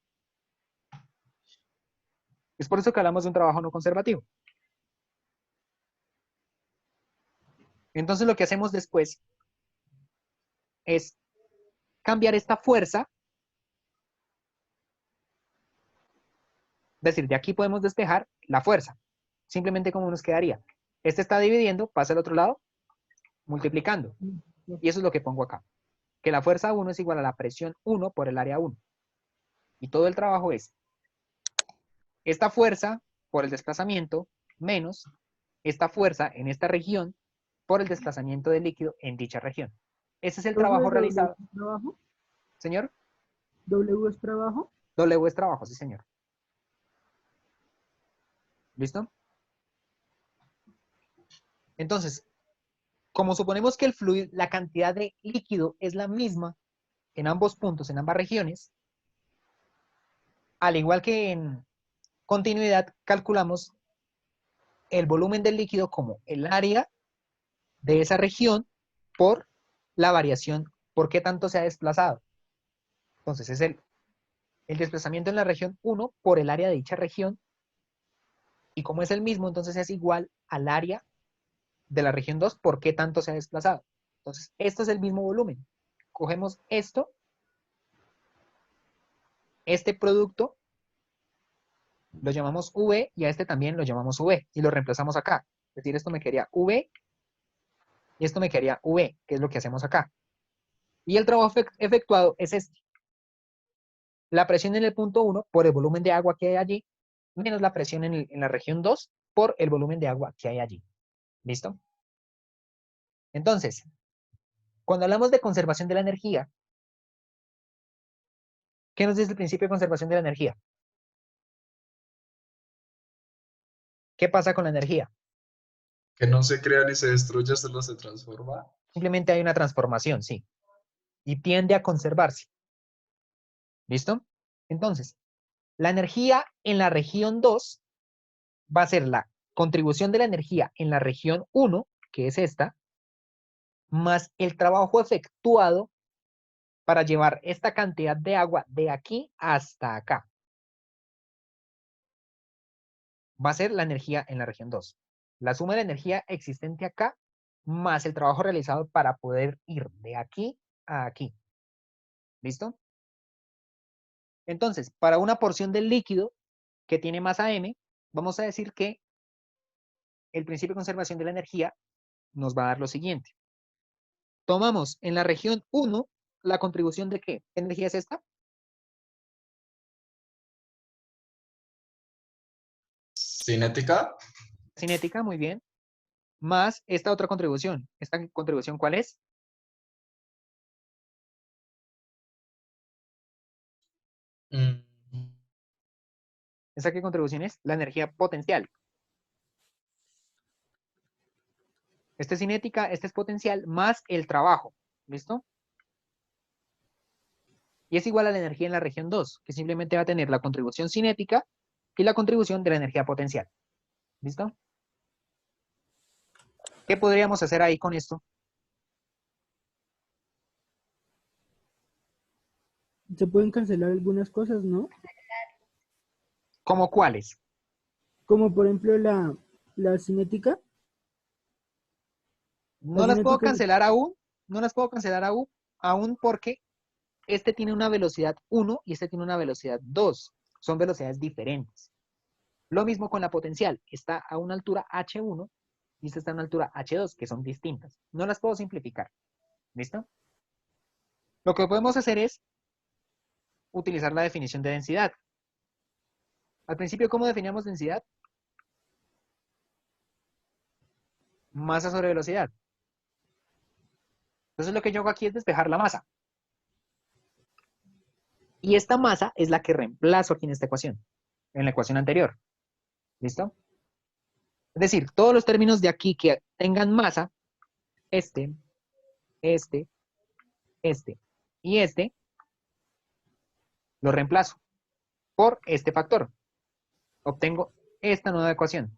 Es por eso que hablamos de un trabajo no conservativo. Entonces, lo que hacemos después es cambiar esta fuerza. Es decir, de aquí podemos despejar la fuerza. Simplemente como nos quedaría. Este está dividiendo, pasa al otro lado, multiplicando. Y eso es lo que pongo acá. Que la fuerza 1 es igual a la presión 1 por el área 1. Y todo el trabajo es esta fuerza por el desplazamiento menos esta fuerza en esta región por el desplazamiento del líquido en dicha región. Ese es el Profe, trabajo ¿W realizado. es trabajo? Señor, ¿W es trabajo? W es trabajo, sí, señor. ¿Listo? Entonces, como suponemos que el fluido, la cantidad de líquido es la misma en ambos puntos, en ambas regiones, al igual que en continuidad, calculamos el volumen del líquido como el área de esa región por la variación, por qué tanto se ha desplazado. Entonces, es el desplazamiento en la región 1 por el área de dicha región, y como es el mismo, entonces es igual al área de la región 2 por qué tanto se ha desplazado. Entonces, esto es el mismo volumen. Cogemos esto, este producto, lo llamamos V, y a este también lo llamamos V, y lo reemplazamos acá. Es decir, esto me quedaría V, y esto me quedaría V, que es lo que hacemos acá. Y el trabajo efectuado es este. La presión en el punto 1 por el volumen de agua que hay allí, menos la presión en la región 2 por el volumen de agua que hay allí. ¿Listo? Entonces, cuando hablamos de conservación de la energía, ¿qué nos dice el principio de conservación de la energía? ¿Qué pasa con la energía? Que no se crea ni se destruye, solo se transforma. Simplemente hay una transformación, sí. Y tiende a conservarse. ¿Listo? Entonces, la energía en la región 2 va a ser la contribución de la energía en la región 1, que es esta, más el trabajo efectuado para llevar esta cantidad de agua de aquí hasta acá. Va a ser la energía en la región 2. La suma de la energía existente acá, más el trabajo realizado para poder ir de aquí a aquí. ¿Listo? Entonces, para una porción del líquido que tiene masa m, vamos a decir que el principio de conservación de la energía nos va a dar lo siguiente. Tomamos en la región 1 la contribución de ¿qué? ¿Qué energía es esta? Cinética. Cinética, muy bien. Más esta otra contribución. ¿Esta contribución cuál es? Mm, ¿Esa qué contribución es? La energía potencial. Esta es cinética, este es potencial, más el trabajo. ¿Listo? Y es igual a la energía en la región 2, que simplemente va a tener la contribución cinética y la contribución de la energía potencial. ¿Listo? ¿Qué podríamos hacer ahí con esto? Se pueden cancelar algunas cosas, ¿no? ¿Cómo cuáles? Como por ejemplo la cinética. La No las puedo cinética, cancelar aún, no las puedo cancelar aún porque este tiene una velocidad 1 y este tiene una velocidad 2. Son velocidades diferentes. Lo mismo con la potencial. Está a una altura h1 y esta está a una altura h2, que son distintas. No las puedo simplificar. ¿Listo? Lo que podemos hacer es utilizar la definición de densidad. Al principio, ¿cómo definíamos densidad? Masa sobre velocidad. Entonces lo que yo hago aquí es despejar la masa. Y esta masa es la que reemplazo aquí en esta ecuación, en la ecuación anterior. ¿Listo? Es decir, todos los términos de aquí que tengan masa, este y este, lo reemplazo por este factor. Obtengo esta nueva ecuación.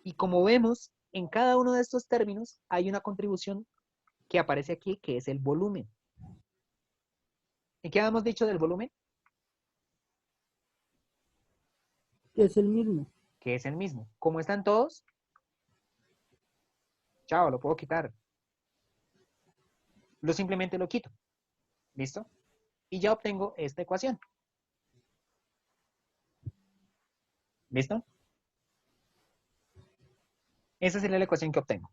Y como vemos, en cada uno de estos términos hay una contribución que aparece aquí, que es el volumen. ¿Y qué habíamos dicho del volumen? que es el mismo. Que es el mismo. ¿Cómo están todos? Chao, lo puedo quitar. Simplemente lo quito. ¿Listo? Y ya obtengo esta ecuación. ¿Listo? Esa sería la ecuación que obtengo.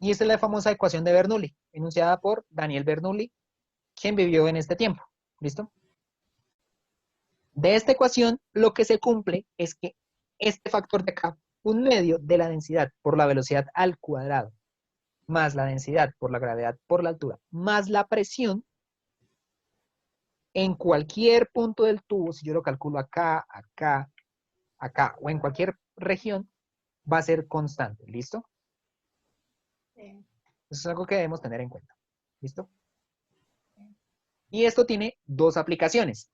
Y esta es la famosa ecuación de Bernoulli, enunciada por Daniel Bernoulli, quien vivió en este tiempo. ¿Listo? De esta ecuación, lo que se cumple es que este factor de acá, 1/2 de la densidad por la velocidad al cuadrado, más la densidad por la gravedad por la altura, más la presión, en cualquier punto del tubo, si yo lo calculo acá, acá, acá, o en cualquier región, va a ser constante. ¿Listo? Eso es algo que debemos tener en cuenta. ¿Listo? Y esto tiene dos aplicaciones,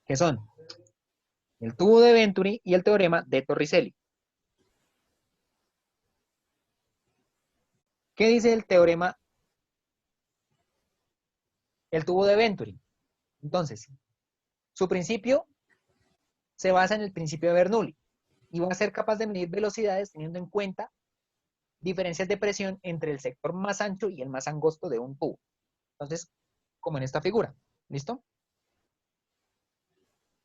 que son el tubo de Venturi y el teorema de Torricelli. ¿Qué dice el teorema? El tubo de Venturi. Entonces, su principio se basa en el principio de Bernoulli y va a ser capaz de medir velocidades teniendo en cuenta diferencias de presión entre el sector más ancho y el más angosto de un tubo. Entonces, como en esta figura. ¿Listo?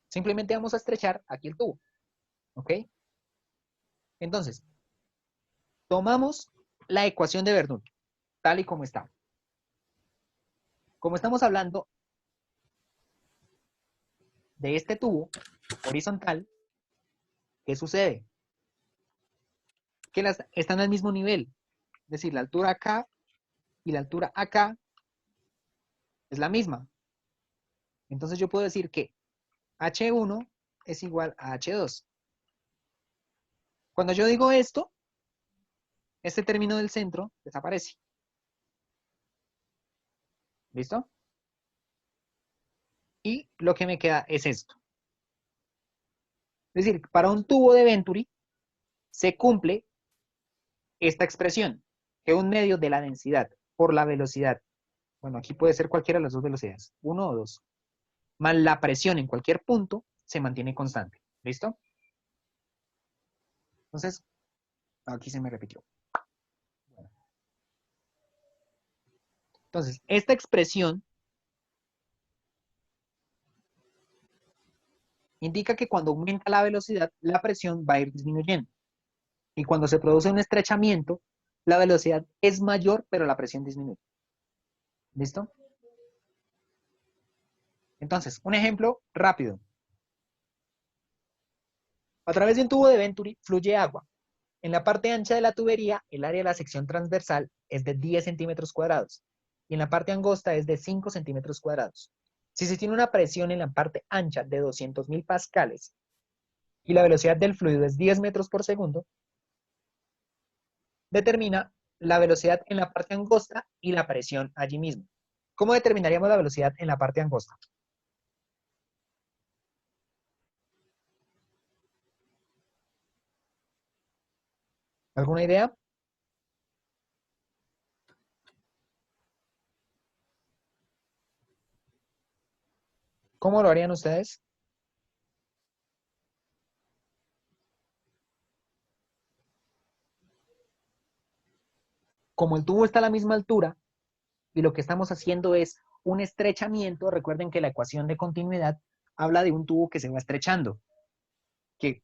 Simplemente vamos a estrechar aquí el tubo. ¿Ok? Entonces, tomamos la ecuación de Bernoulli, tal y como está. Como estamos hablando de este tubo horizontal, ¿qué sucede? Que están al mismo nivel. Es decir, la altura acá y la altura acá es la misma. Entonces yo puedo decir que H1 es igual a H2. Cuando yo digo esto, este término del centro desaparece. ¿Listo? Y lo que me queda es esto. Es decir, para un tubo de Venturi se cumple esta expresión, que 1/2 de la densidad por la velocidad. Bueno, aquí puede ser cualquiera de las dos velocidades, 1 o 2. Más la presión en cualquier punto se mantiene constante. ¿Listo? Entonces, aquí se me repitió. Bueno. Entonces, esta expresión indica que cuando aumenta la velocidad, la presión va a ir disminuyendo. Y cuando se produce un estrechamiento, la velocidad es mayor, pero la presión disminuye. ¿Listo? Entonces, un ejemplo rápido. A través de un tubo de Venturi fluye agua. En la parte ancha de la tubería, el área de la sección transversal es de 10 centímetros cuadrados y en la parte angosta es de 5 centímetros cuadrados. Si se tiene una presión en la parte ancha de 200.000 pascales y la velocidad del fluido es 10 metros por segundo, determina la velocidad en la parte angosta y la presión allí mismo. ¿Cómo determinaríamos la velocidad en la parte angosta? ¿Alguna idea? ¿Cómo lo harían ustedes? Como el tubo está a la misma altura y lo que estamos haciendo es un estrechamiento, recuerden que la ecuación de continuidad habla de un tubo que se va estrechando, que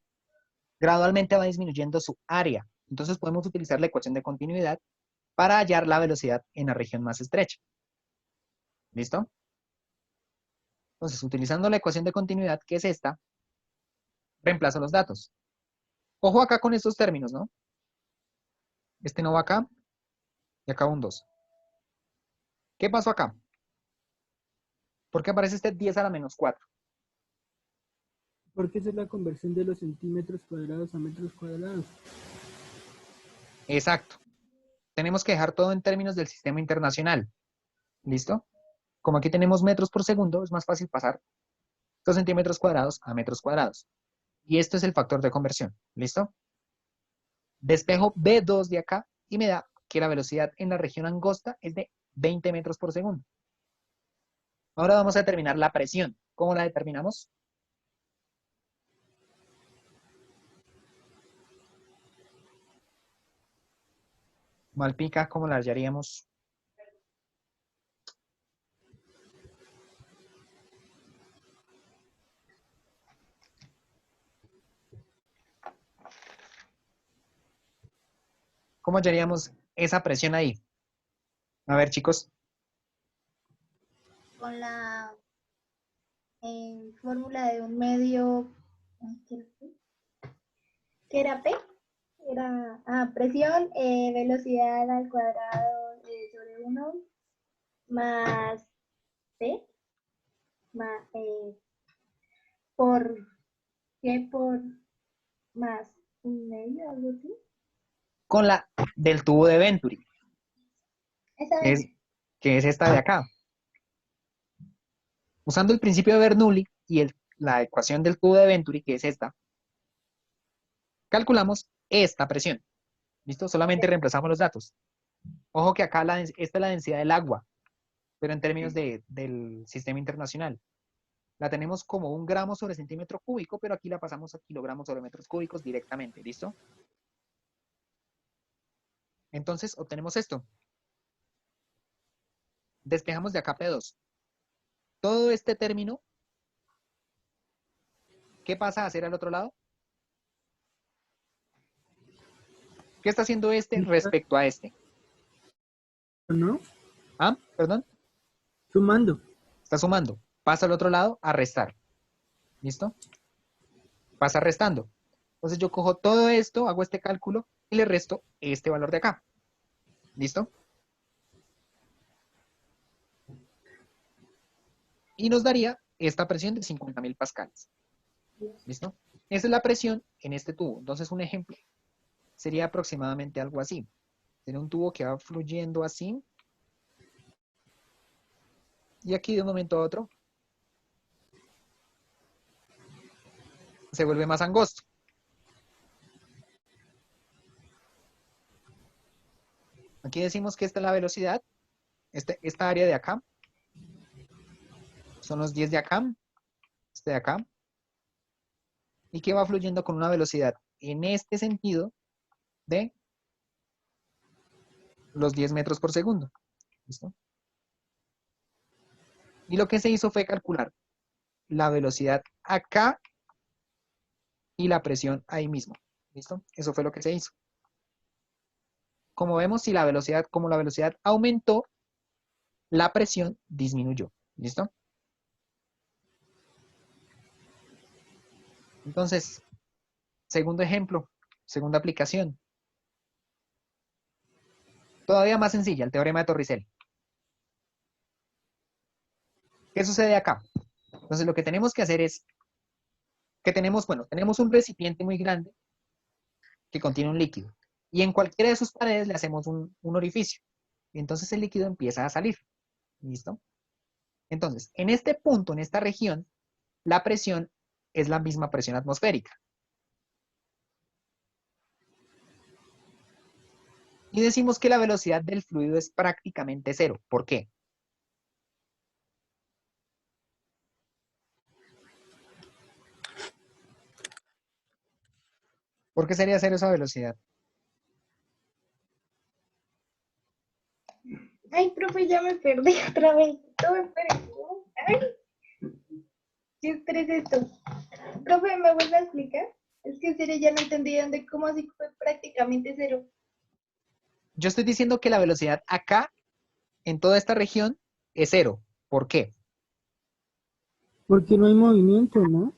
gradualmente va disminuyendo su área. Entonces podemos utilizar la ecuación de continuidad para hallar la velocidad en la región más estrecha. ¿Listo? Entonces, utilizando la ecuación de continuidad, que es esta, reemplazo los datos. Ojo acá con estos términos, ¿no? Este no va acá, y acá un 2. ¿Qué pasó acá? ¿Por qué aparece este 10 a la menos 4? Porque esa es la conversión de los centímetros cuadrados a metros cuadrados. Exacto. Tenemos que dejar todo en términos del sistema internacional. ¿Listo? Como aquí tenemos metros por segundo, es más fácil pasar estos centímetros cuadrados a metros cuadrados. Y esto es el factor de conversión. ¿Listo? Despejo B2 de acá y me da que la velocidad en la región angosta es de 20 metros por segundo. Ahora vamos a determinar la presión. ¿Cómo la determinamos? Malpica, ¿cómo la hallaríamos? ¿Cómo hallaríamos esa presión ahí? A ver, chicos. Con la fórmula de un medio, ¿qué era P? Era presión, velocidad al cuadrado sobre 1 más P más, por G por más un medio, algo así. Con la del tubo de Venturi, Esa que es. es esta de acá. Usando el principio de Bernoulli y la ecuación del tubo de Venturi, que es esta, calculamos esta presión. ¿Listo? Solamente reemplazamos los datos. Ojo que acá esta es la densidad del agua, pero en términos del sistema internacional. La tenemos como 1 gramo sobre centímetro cúbico, pero aquí la pasamos a kilogramos sobre metros cúbicos directamente. ¿Listo? Entonces obtenemos esto. Despejamos de acá P2. Todo este término, ¿qué pasa a hacer al otro lado? ¿Qué está haciendo este respecto a este? ¿No? ¿Ah? ¿Perdón? Sumando. Está sumando. Pasa al otro lado a restar. ¿Listo? Pasa restando. Entonces yo cojo todo esto, hago este cálculo y le resto este valor de acá. ¿Listo? Y nos daría esta presión de 50.000 pascales. ¿Listo? Esa es la presión en este tubo. Entonces un ejemplo sería aproximadamente algo así. Tiene un tubo que va fluyendo así. Y aquí de un momento a otro se vuelve más angosto. Aquí decimos que esta es la velocidad. Esta área de acá son los 10 de acá. Este de acá. Y que va fluyendo con una velocidad en este sentido de los 10 metros por segundo. ¿Listo? Y lo que se hizo fue calcular la velocidad acá y la presión ahí mismo. ¿Listo? Eso fue lo que se hizo. Como vemos, como la velocidad aumentó, la presión disminuyó. ¿Listo? Entonces, segundo ejemplo, segunda aplicación. Todavía más sencilla, el teorema de Torricelli. ¿Qué sucede acá? Entonces, lo que tenemos que hacer es que tenemos un recipiente muy grande que contiene un líquido. Y en cualquiera de sus paredes le hacemos un orificio. Y entonces el líquido empieza a salir. ¿Listo? Entonces, en este punto, en esta región, la presión es la misma presión atmosférica. Y decimos que la velocidad del fluido es prácticamente cero. ¿Por qué? ¿Por qué sería cero esa velocidad? Ay, profe, ya me perdí otra vez. No, espere. Ay, qué estrés esto. Profe, ¿me vuelve a explicar? Es que en serio ya no entendí cómo así fue prácticamente cero. Yo estoy diciendo que la velocidad acá, en toda esta región, es cero. ¿Por qué? Porque no hay movimiento, ¿no?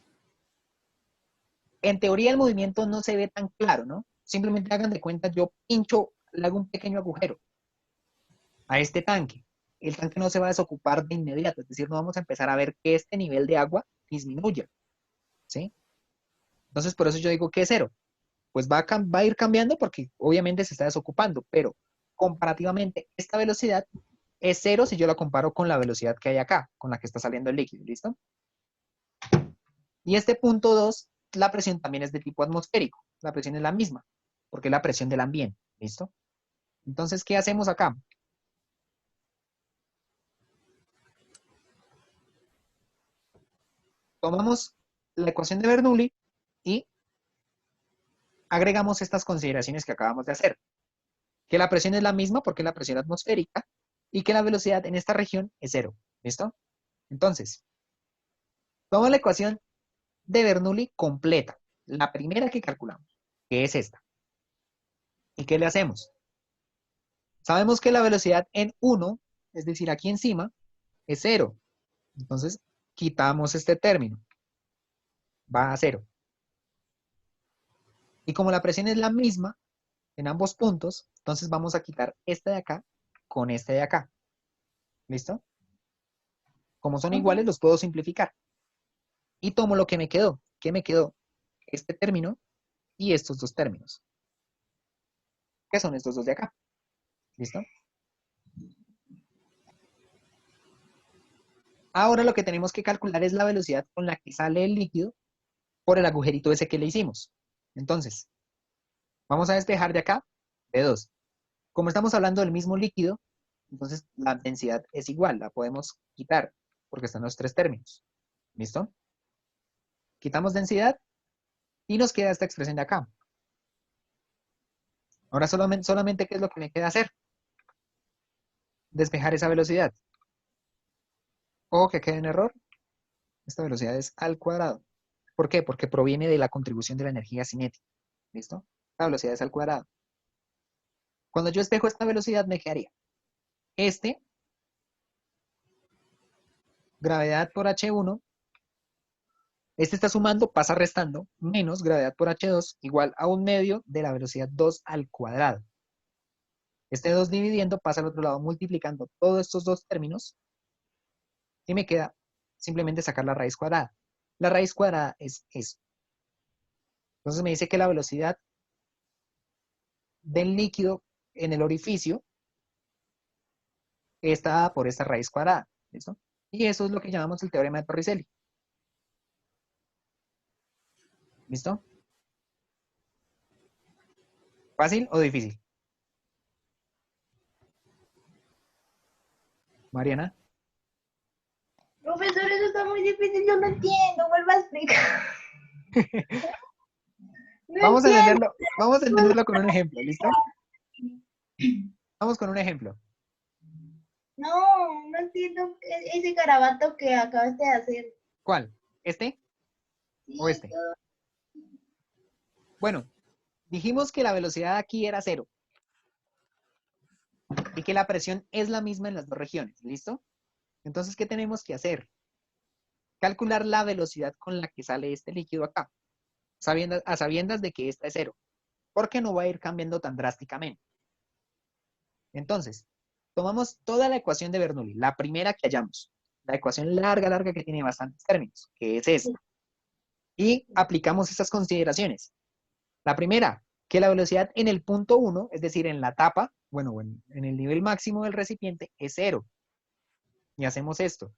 En teoría el movimiento no se ve tan claro, ¿no? Simplemente hagan de cuenta, yo pincho, le hago un pequeño agujero a este tanque. El tanque no se va a desocupar de inmediato, es decir, no vamos a empezar a ver que este nivel de agua disminuya, ¿sí? Entonces, por eso yo digo que es cero. Pues va a ir cambiando porque obviamente se está desocupando, pero comparativamente esta velocidad es cero si yo la comparo con la velocidad que hay acá, con la que está saliendo el líquido, ¿listo? Y este punto 2, la presión también es de tipo atmosférico. La presión es la misma, porque es la presión del ambiente, ¿listo? Entonces, ¿qué hacemos acá? Tomamos la ecuación de Bernoulli y agregamos estas consideraciones que acabamos de hacer. Que la presión es la misma porque es la presión atmosférica y que la velocidad en esta región es cero, ¿listo? Entonces, tomo la ecuación de Bernoulli completa, la primera que calculamos, que es esta. ¿Y qué le hacemos? Sabemos que la velocidad en 1, es decir, aquí encima, es 0. Entonces, quitamos este término. Va a 0. Y como la presión es la misma en ambos puntos, entonces vamos a quitar este de acá con este de acá. ¿Listo? Como son iguales, los puedo simplificar. Y tomo lo que me quedó. ¿Qué me quedó? Este término y estos dos términos. ¿Qué son estos dos de acá? ¿Listo? Ahora lo que tenemos que calcular es la velocidad con la que sale el líquido por el agujerito ese que le hicimos. Entonces, vamos a despejar de acá B2. Como estamos hablando del mismo líquido, entonces la densidad es igual, la podemos quitar, porque están los tres términos. ¿Listo? Quitamos densidad y nos queda esta expresión de acá. Ahora solamente ¿qué es lo que me queda hacer? Despejar esa velocidad. Ojo que quede en error. Esta velocidad es al cuadrado. ¿Por qué? Porque proviene de la contribución de la energía cinética. ¿Listo? La velocidad es al cuadrado. Cuando yo despejo esta velocidad me quedaría gravedad por H1, este está sumando, pasa restando, menos gravedad por H2 igual a 1/2 de la velocidad 2 al cuadrado. Este 2 dividiendo pasa al otro lado multiplicando todos estos dos términos y me queda simplemente sacar la raíz cuadrada. La raíz cuadrada es eso. Entonces me dice que la velocidad del líquido en el orificio está dada por esta raíz cuadrada. ¿Listo? Y eso es lo que llamamos el teorema de Torricelli. ¿Listo? ¿Fácil o difícil? Mariana. Profesor, eso está muy difícil, yo no entiendo, vuelva a explicar. No Vamos a entiendo. entenderlo con un ejemplo, ¿listo? Vamos con un ejemplo. No, no entiendo ese garabato que acabaste de hacer. ¿Cuál? ¿Este o este? Bueno, dijimos que la velocidad aquí era 0 y que la presión es la misma en las dos regiones, ¿listo? Entonces, ¿qué tenemos que hacer? Calcular la velocidad con la que sale este líquido acá, a sabiendas de que esta es 0, porque no va a ir cambiando tan drásticamente. Entonces, tomamos toda la ecuación de Bernoulli, la primera que hallamos, la ecuación larga que tiene bastantes términos, que es esta, y aplicamos estas consideraciones. La primera, que la velocidad en el punto 1, es decir, en la tapa, bueno, en el nivel máximo del recipiente, es 0. Y hacemos esto.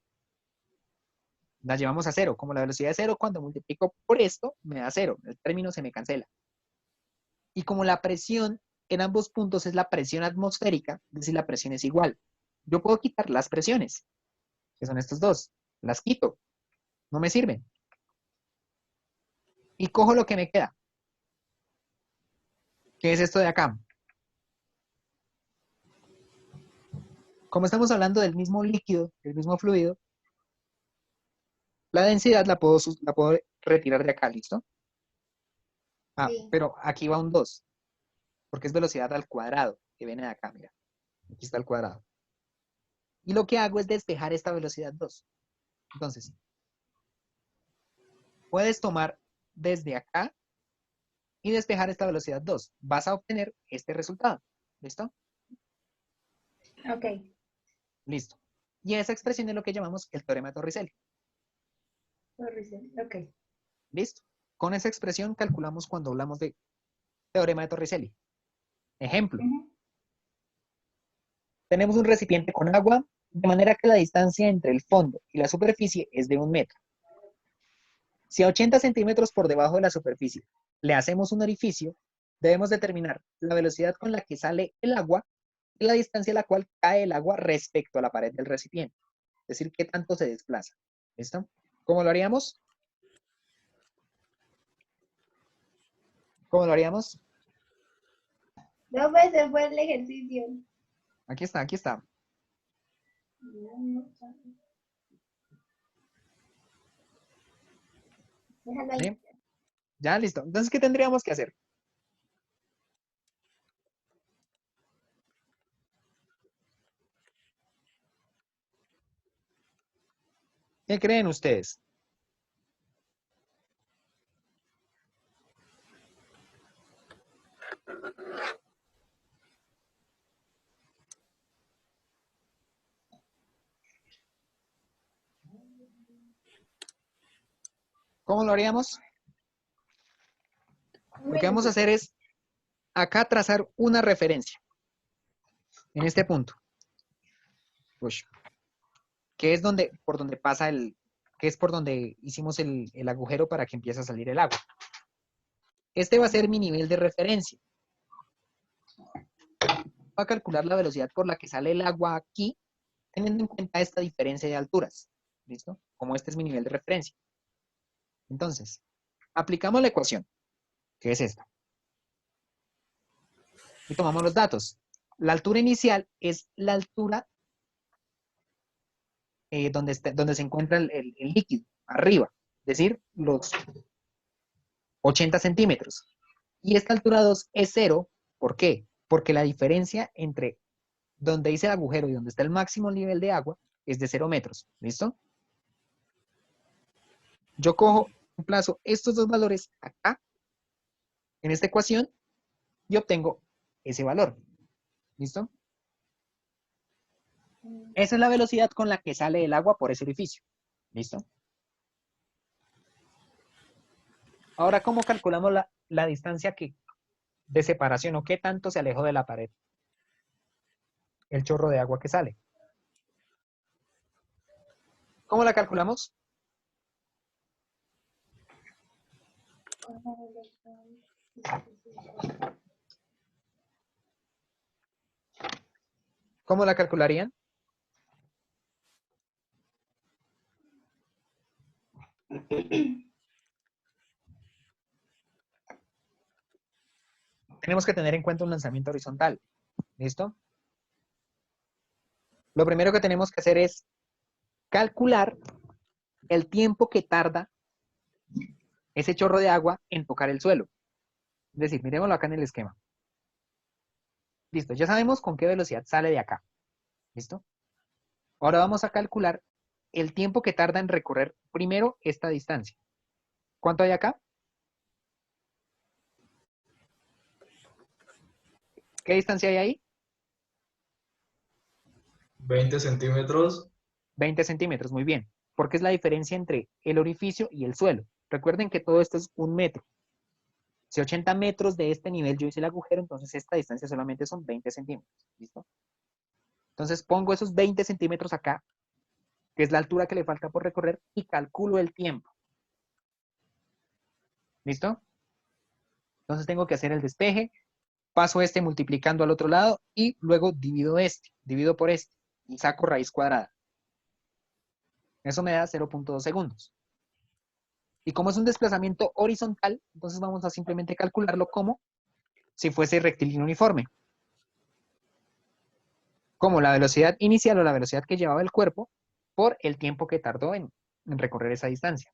La llevamos a 0. Como la velocidad es 0, cuando multiplico por esto, me da 0. El término se me cancela. Y como la presión en ambos puntos es la presión atmosférica, es decir, la presión es igual. Yo puedo quitar las presiones, que son estos dos. Las quito. No me sirven. Y cojo lo que me queda. ¿Qué es esto de acá? Como estamos hablando del mismo líquido, del mismo fluido, la densidad la puedo retirar de acá, ¿listo? Ah, Sí. pero aquí va un 2, porque es velocidad al cuadrado, que viene de acá, mira. Aquí está el cuadrado. Y lo que hago es despejar esta velocidad 2. Entonces, puedes tomar desde acá y despejar esta velocidad 2. Vas a obtener este resultado. ¿Listo? Ok. Listo. Y esa expresión es lo que llamamos el teorema de Torricelli. Ok. ¿Listo? Con esa expresión calculamos cuando hablamos de teorema de Torricelli. Ejemplo. Tenemos un recipiente con agua, de manera que la distancia entre el fondo y la superficie es de 1 metro. Si a 80 centímetros por debajo de la superficie le hacemos un orificio, debemos determinar la velocidad con la que sale el agua y la distancia a la cual cae el agua respecto a la pared del recipiente. Es decir, qué tanto se desplaza. ¿Listo? ¿Cómo lo haríamos? ¿Cómo lo haríamos? No, pues se fue el ejercicio. Aquí está, aquí está. Déjalo ahí. ¿Sí? Ya, listo. Entonces, ¿qué tendríamos que hacer? ¿Qué creen ustedes? ¿Cómo lo haríamos? Lo que vamos a hacer es acá trazar una referencia. En este punto. Ush. Que es donde, por donde pasa que es por donde hicimos el agujero para que empiece a salir el agua. Este va a ser mi nivel de referencia. Voy a calcular la velocidad por la que sale el agua aquí, teniendo en cuenta esta diferencia de alturas. ¿Listo? Como este es mi nivel de referencia. Entonces, aplicamos la ecuación, que es esta. Y tomamos los datos. La altura inicial es la altura donde se encuentra el líquido, arriba. Es decir, los 80 centímetros. Y esta altura 2 es 0. ¿Por qué? Porque la diferencia entre donde hice el agujero y donde está el máximo nivel de agua es de 0 metros. ¿Listo? Yo cojo, emplazo estos dos valores acá, en esta ecuación, y obtengo ese valor. ¿Listo? Esa es la velocidad con la que sale el agua por ese orificio. ¿Listo? Ahora, ¿cómo calculamos la distancia de separación o qué tanto se alejó de la pared el chorro de agua que sale? ¿Cómo la calculamos? ¿Cómo la calcularían? Tenemos que tener en cuenta un lanzamiento horizontal. ¿Listo? Lo primero que tenemos que hacer es calcular el tiempo que tarda ese chorro de agua en tocar el suelo. Es decir, miremoslo acá en el esquema. Listo, ya sabemos con qué velocidad sale de acá. ¿Listo? Ahora vamos a calcular el tiempo que tarda en recorrer primero esta distancia. ¿Cuánto hay acá? ¿Qué distancia hay ahí? 20 centímetros. 20 centímetros, muy bien. Porque es la diferencia entre el orificio y el suelo. Recuerden que todo esto es 1 metro. Si 80 metros de este nivel yo hice el agujero, entonces esta distancia solamente son 20 centímetros. ¿Listo? Entonces pongo esos 20 centímetros acá, que es la altura que le falta por recorrer, y calculo el tiempo. ¿Listo? Entonces tengo que hacer el despeje, paso este multiplicando al otro lado, y luego divido por este, y saco raíz cuadrada. Eso me da 0.2 segundos. Y como es un desplazamiento horizontal, entonces vamos a simplemente calcularlo como si fuese rectilíneo uniforme. Como la velocidad inicial o la velocidad que llevaba el cuerpo por el tiempo que tardó en recorrer esa distancia.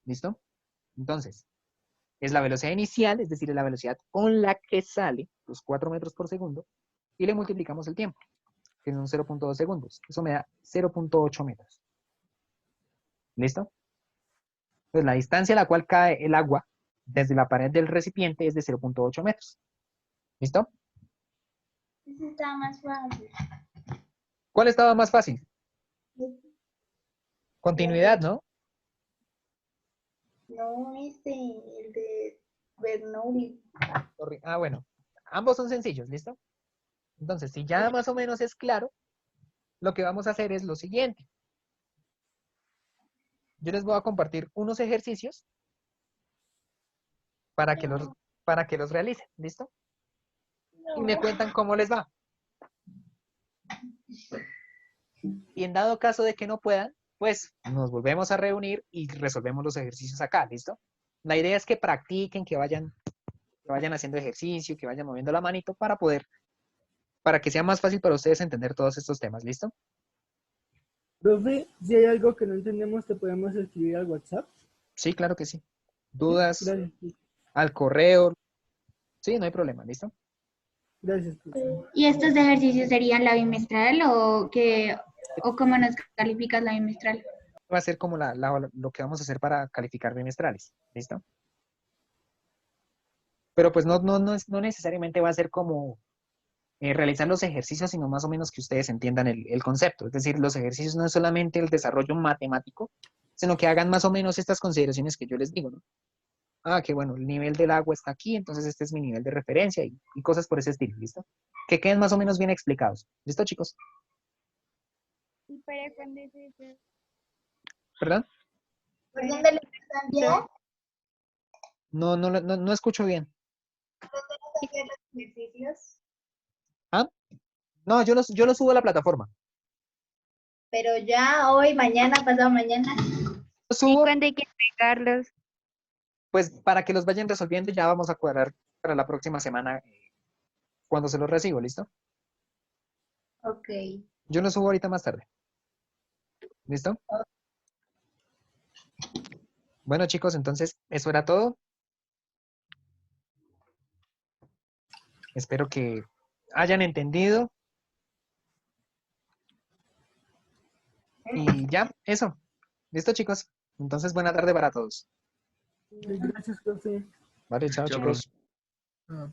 ¿Listo? Entonces, es la velocidad inicial, es decir, es la velocidad con la que sale, los 4 metros por segundo, y le multiplicamos el tiempo, que son 0.2 segundos. Eso me da 0.8 metros. ¿Listo? Pues la distancia a la cual cae el agua desde la pared del recipiente es de 0.8 metros. ¿Listo? Eso está más fácil. ¿Cuál estaba más fácil? Continuidad, ¿no? No, el de Bernoulli. Ah, bueno. Ambos son sencillos, ¿listo? Entonces, si ya más o menos es claro, lo que vamos a hacer es lo siguiente. Yo les voy a compartir unos ejercicios para que los realicen, ¿listo? Y me cuentan cómo les va. Y en dado caso de que no puedan, pues nos volvemos a reunir y resolvemos los ejercicios acá, ¿listo? La idea es que practiquen, que vayan haciendo ejercicio, que vayan moviendo la manito para que sea más fácil para ustedes entender todos estos temas, ¿listo? Profe, si hay algo que no entendemos, ¿te podemos escribir al WhatsApp? Sí, claro que sí. Dudas, Gracias. al correo. Sí, no hay problema, ¿listo? Gracias, profe. ¿Y estos ejercicios serían la bimestral o cómo nos calificas la bimestral? va a ser como lo que vamos a hacer para calificar bimestrales. ¿Listo? Pero pues no necesariamente va a ser como realizar los ejercicios, sino más o menos que ustedes entiendan el concepto. Es decir, los ejercicios no es solamente el desarrollo matemático, sino que hagan más o menos estas consideraciones que yo les digo, ¿no? Ah, que bueno, el nivel del agua está aquí, entonces este es mi nivel de referencia y cosas por ese estilo, ¿listo? Que queden más o menos bien explicados. ¿Listo, chicos? ¿Y para cuándo es eso? ¿Perdón? ¿Por dónde lo están enviar? No escucho bien. ¿Hacer los ejercicios? ¿Ah? No, yo lo subo a la plataforma. Pero ya hoy, mañana, pasado mañana. Lo ¿Y subo, cuándo hay que entregarlos? pues para que los vayan resolviendo, ya vamos a cuadrar para la próxima semana cuando se los recibo, ¿listo? Ok. Yo lo subo ahorita más tarde. ¿Listo? Bueno, chicos, entonces eso era todo. Espero que hayan entendido. Y ya, eso. ¿Listo, chicos? Entonces, buena tarde para todos. Gracias, profe. Vale, chao, Chao, chicos. Ah.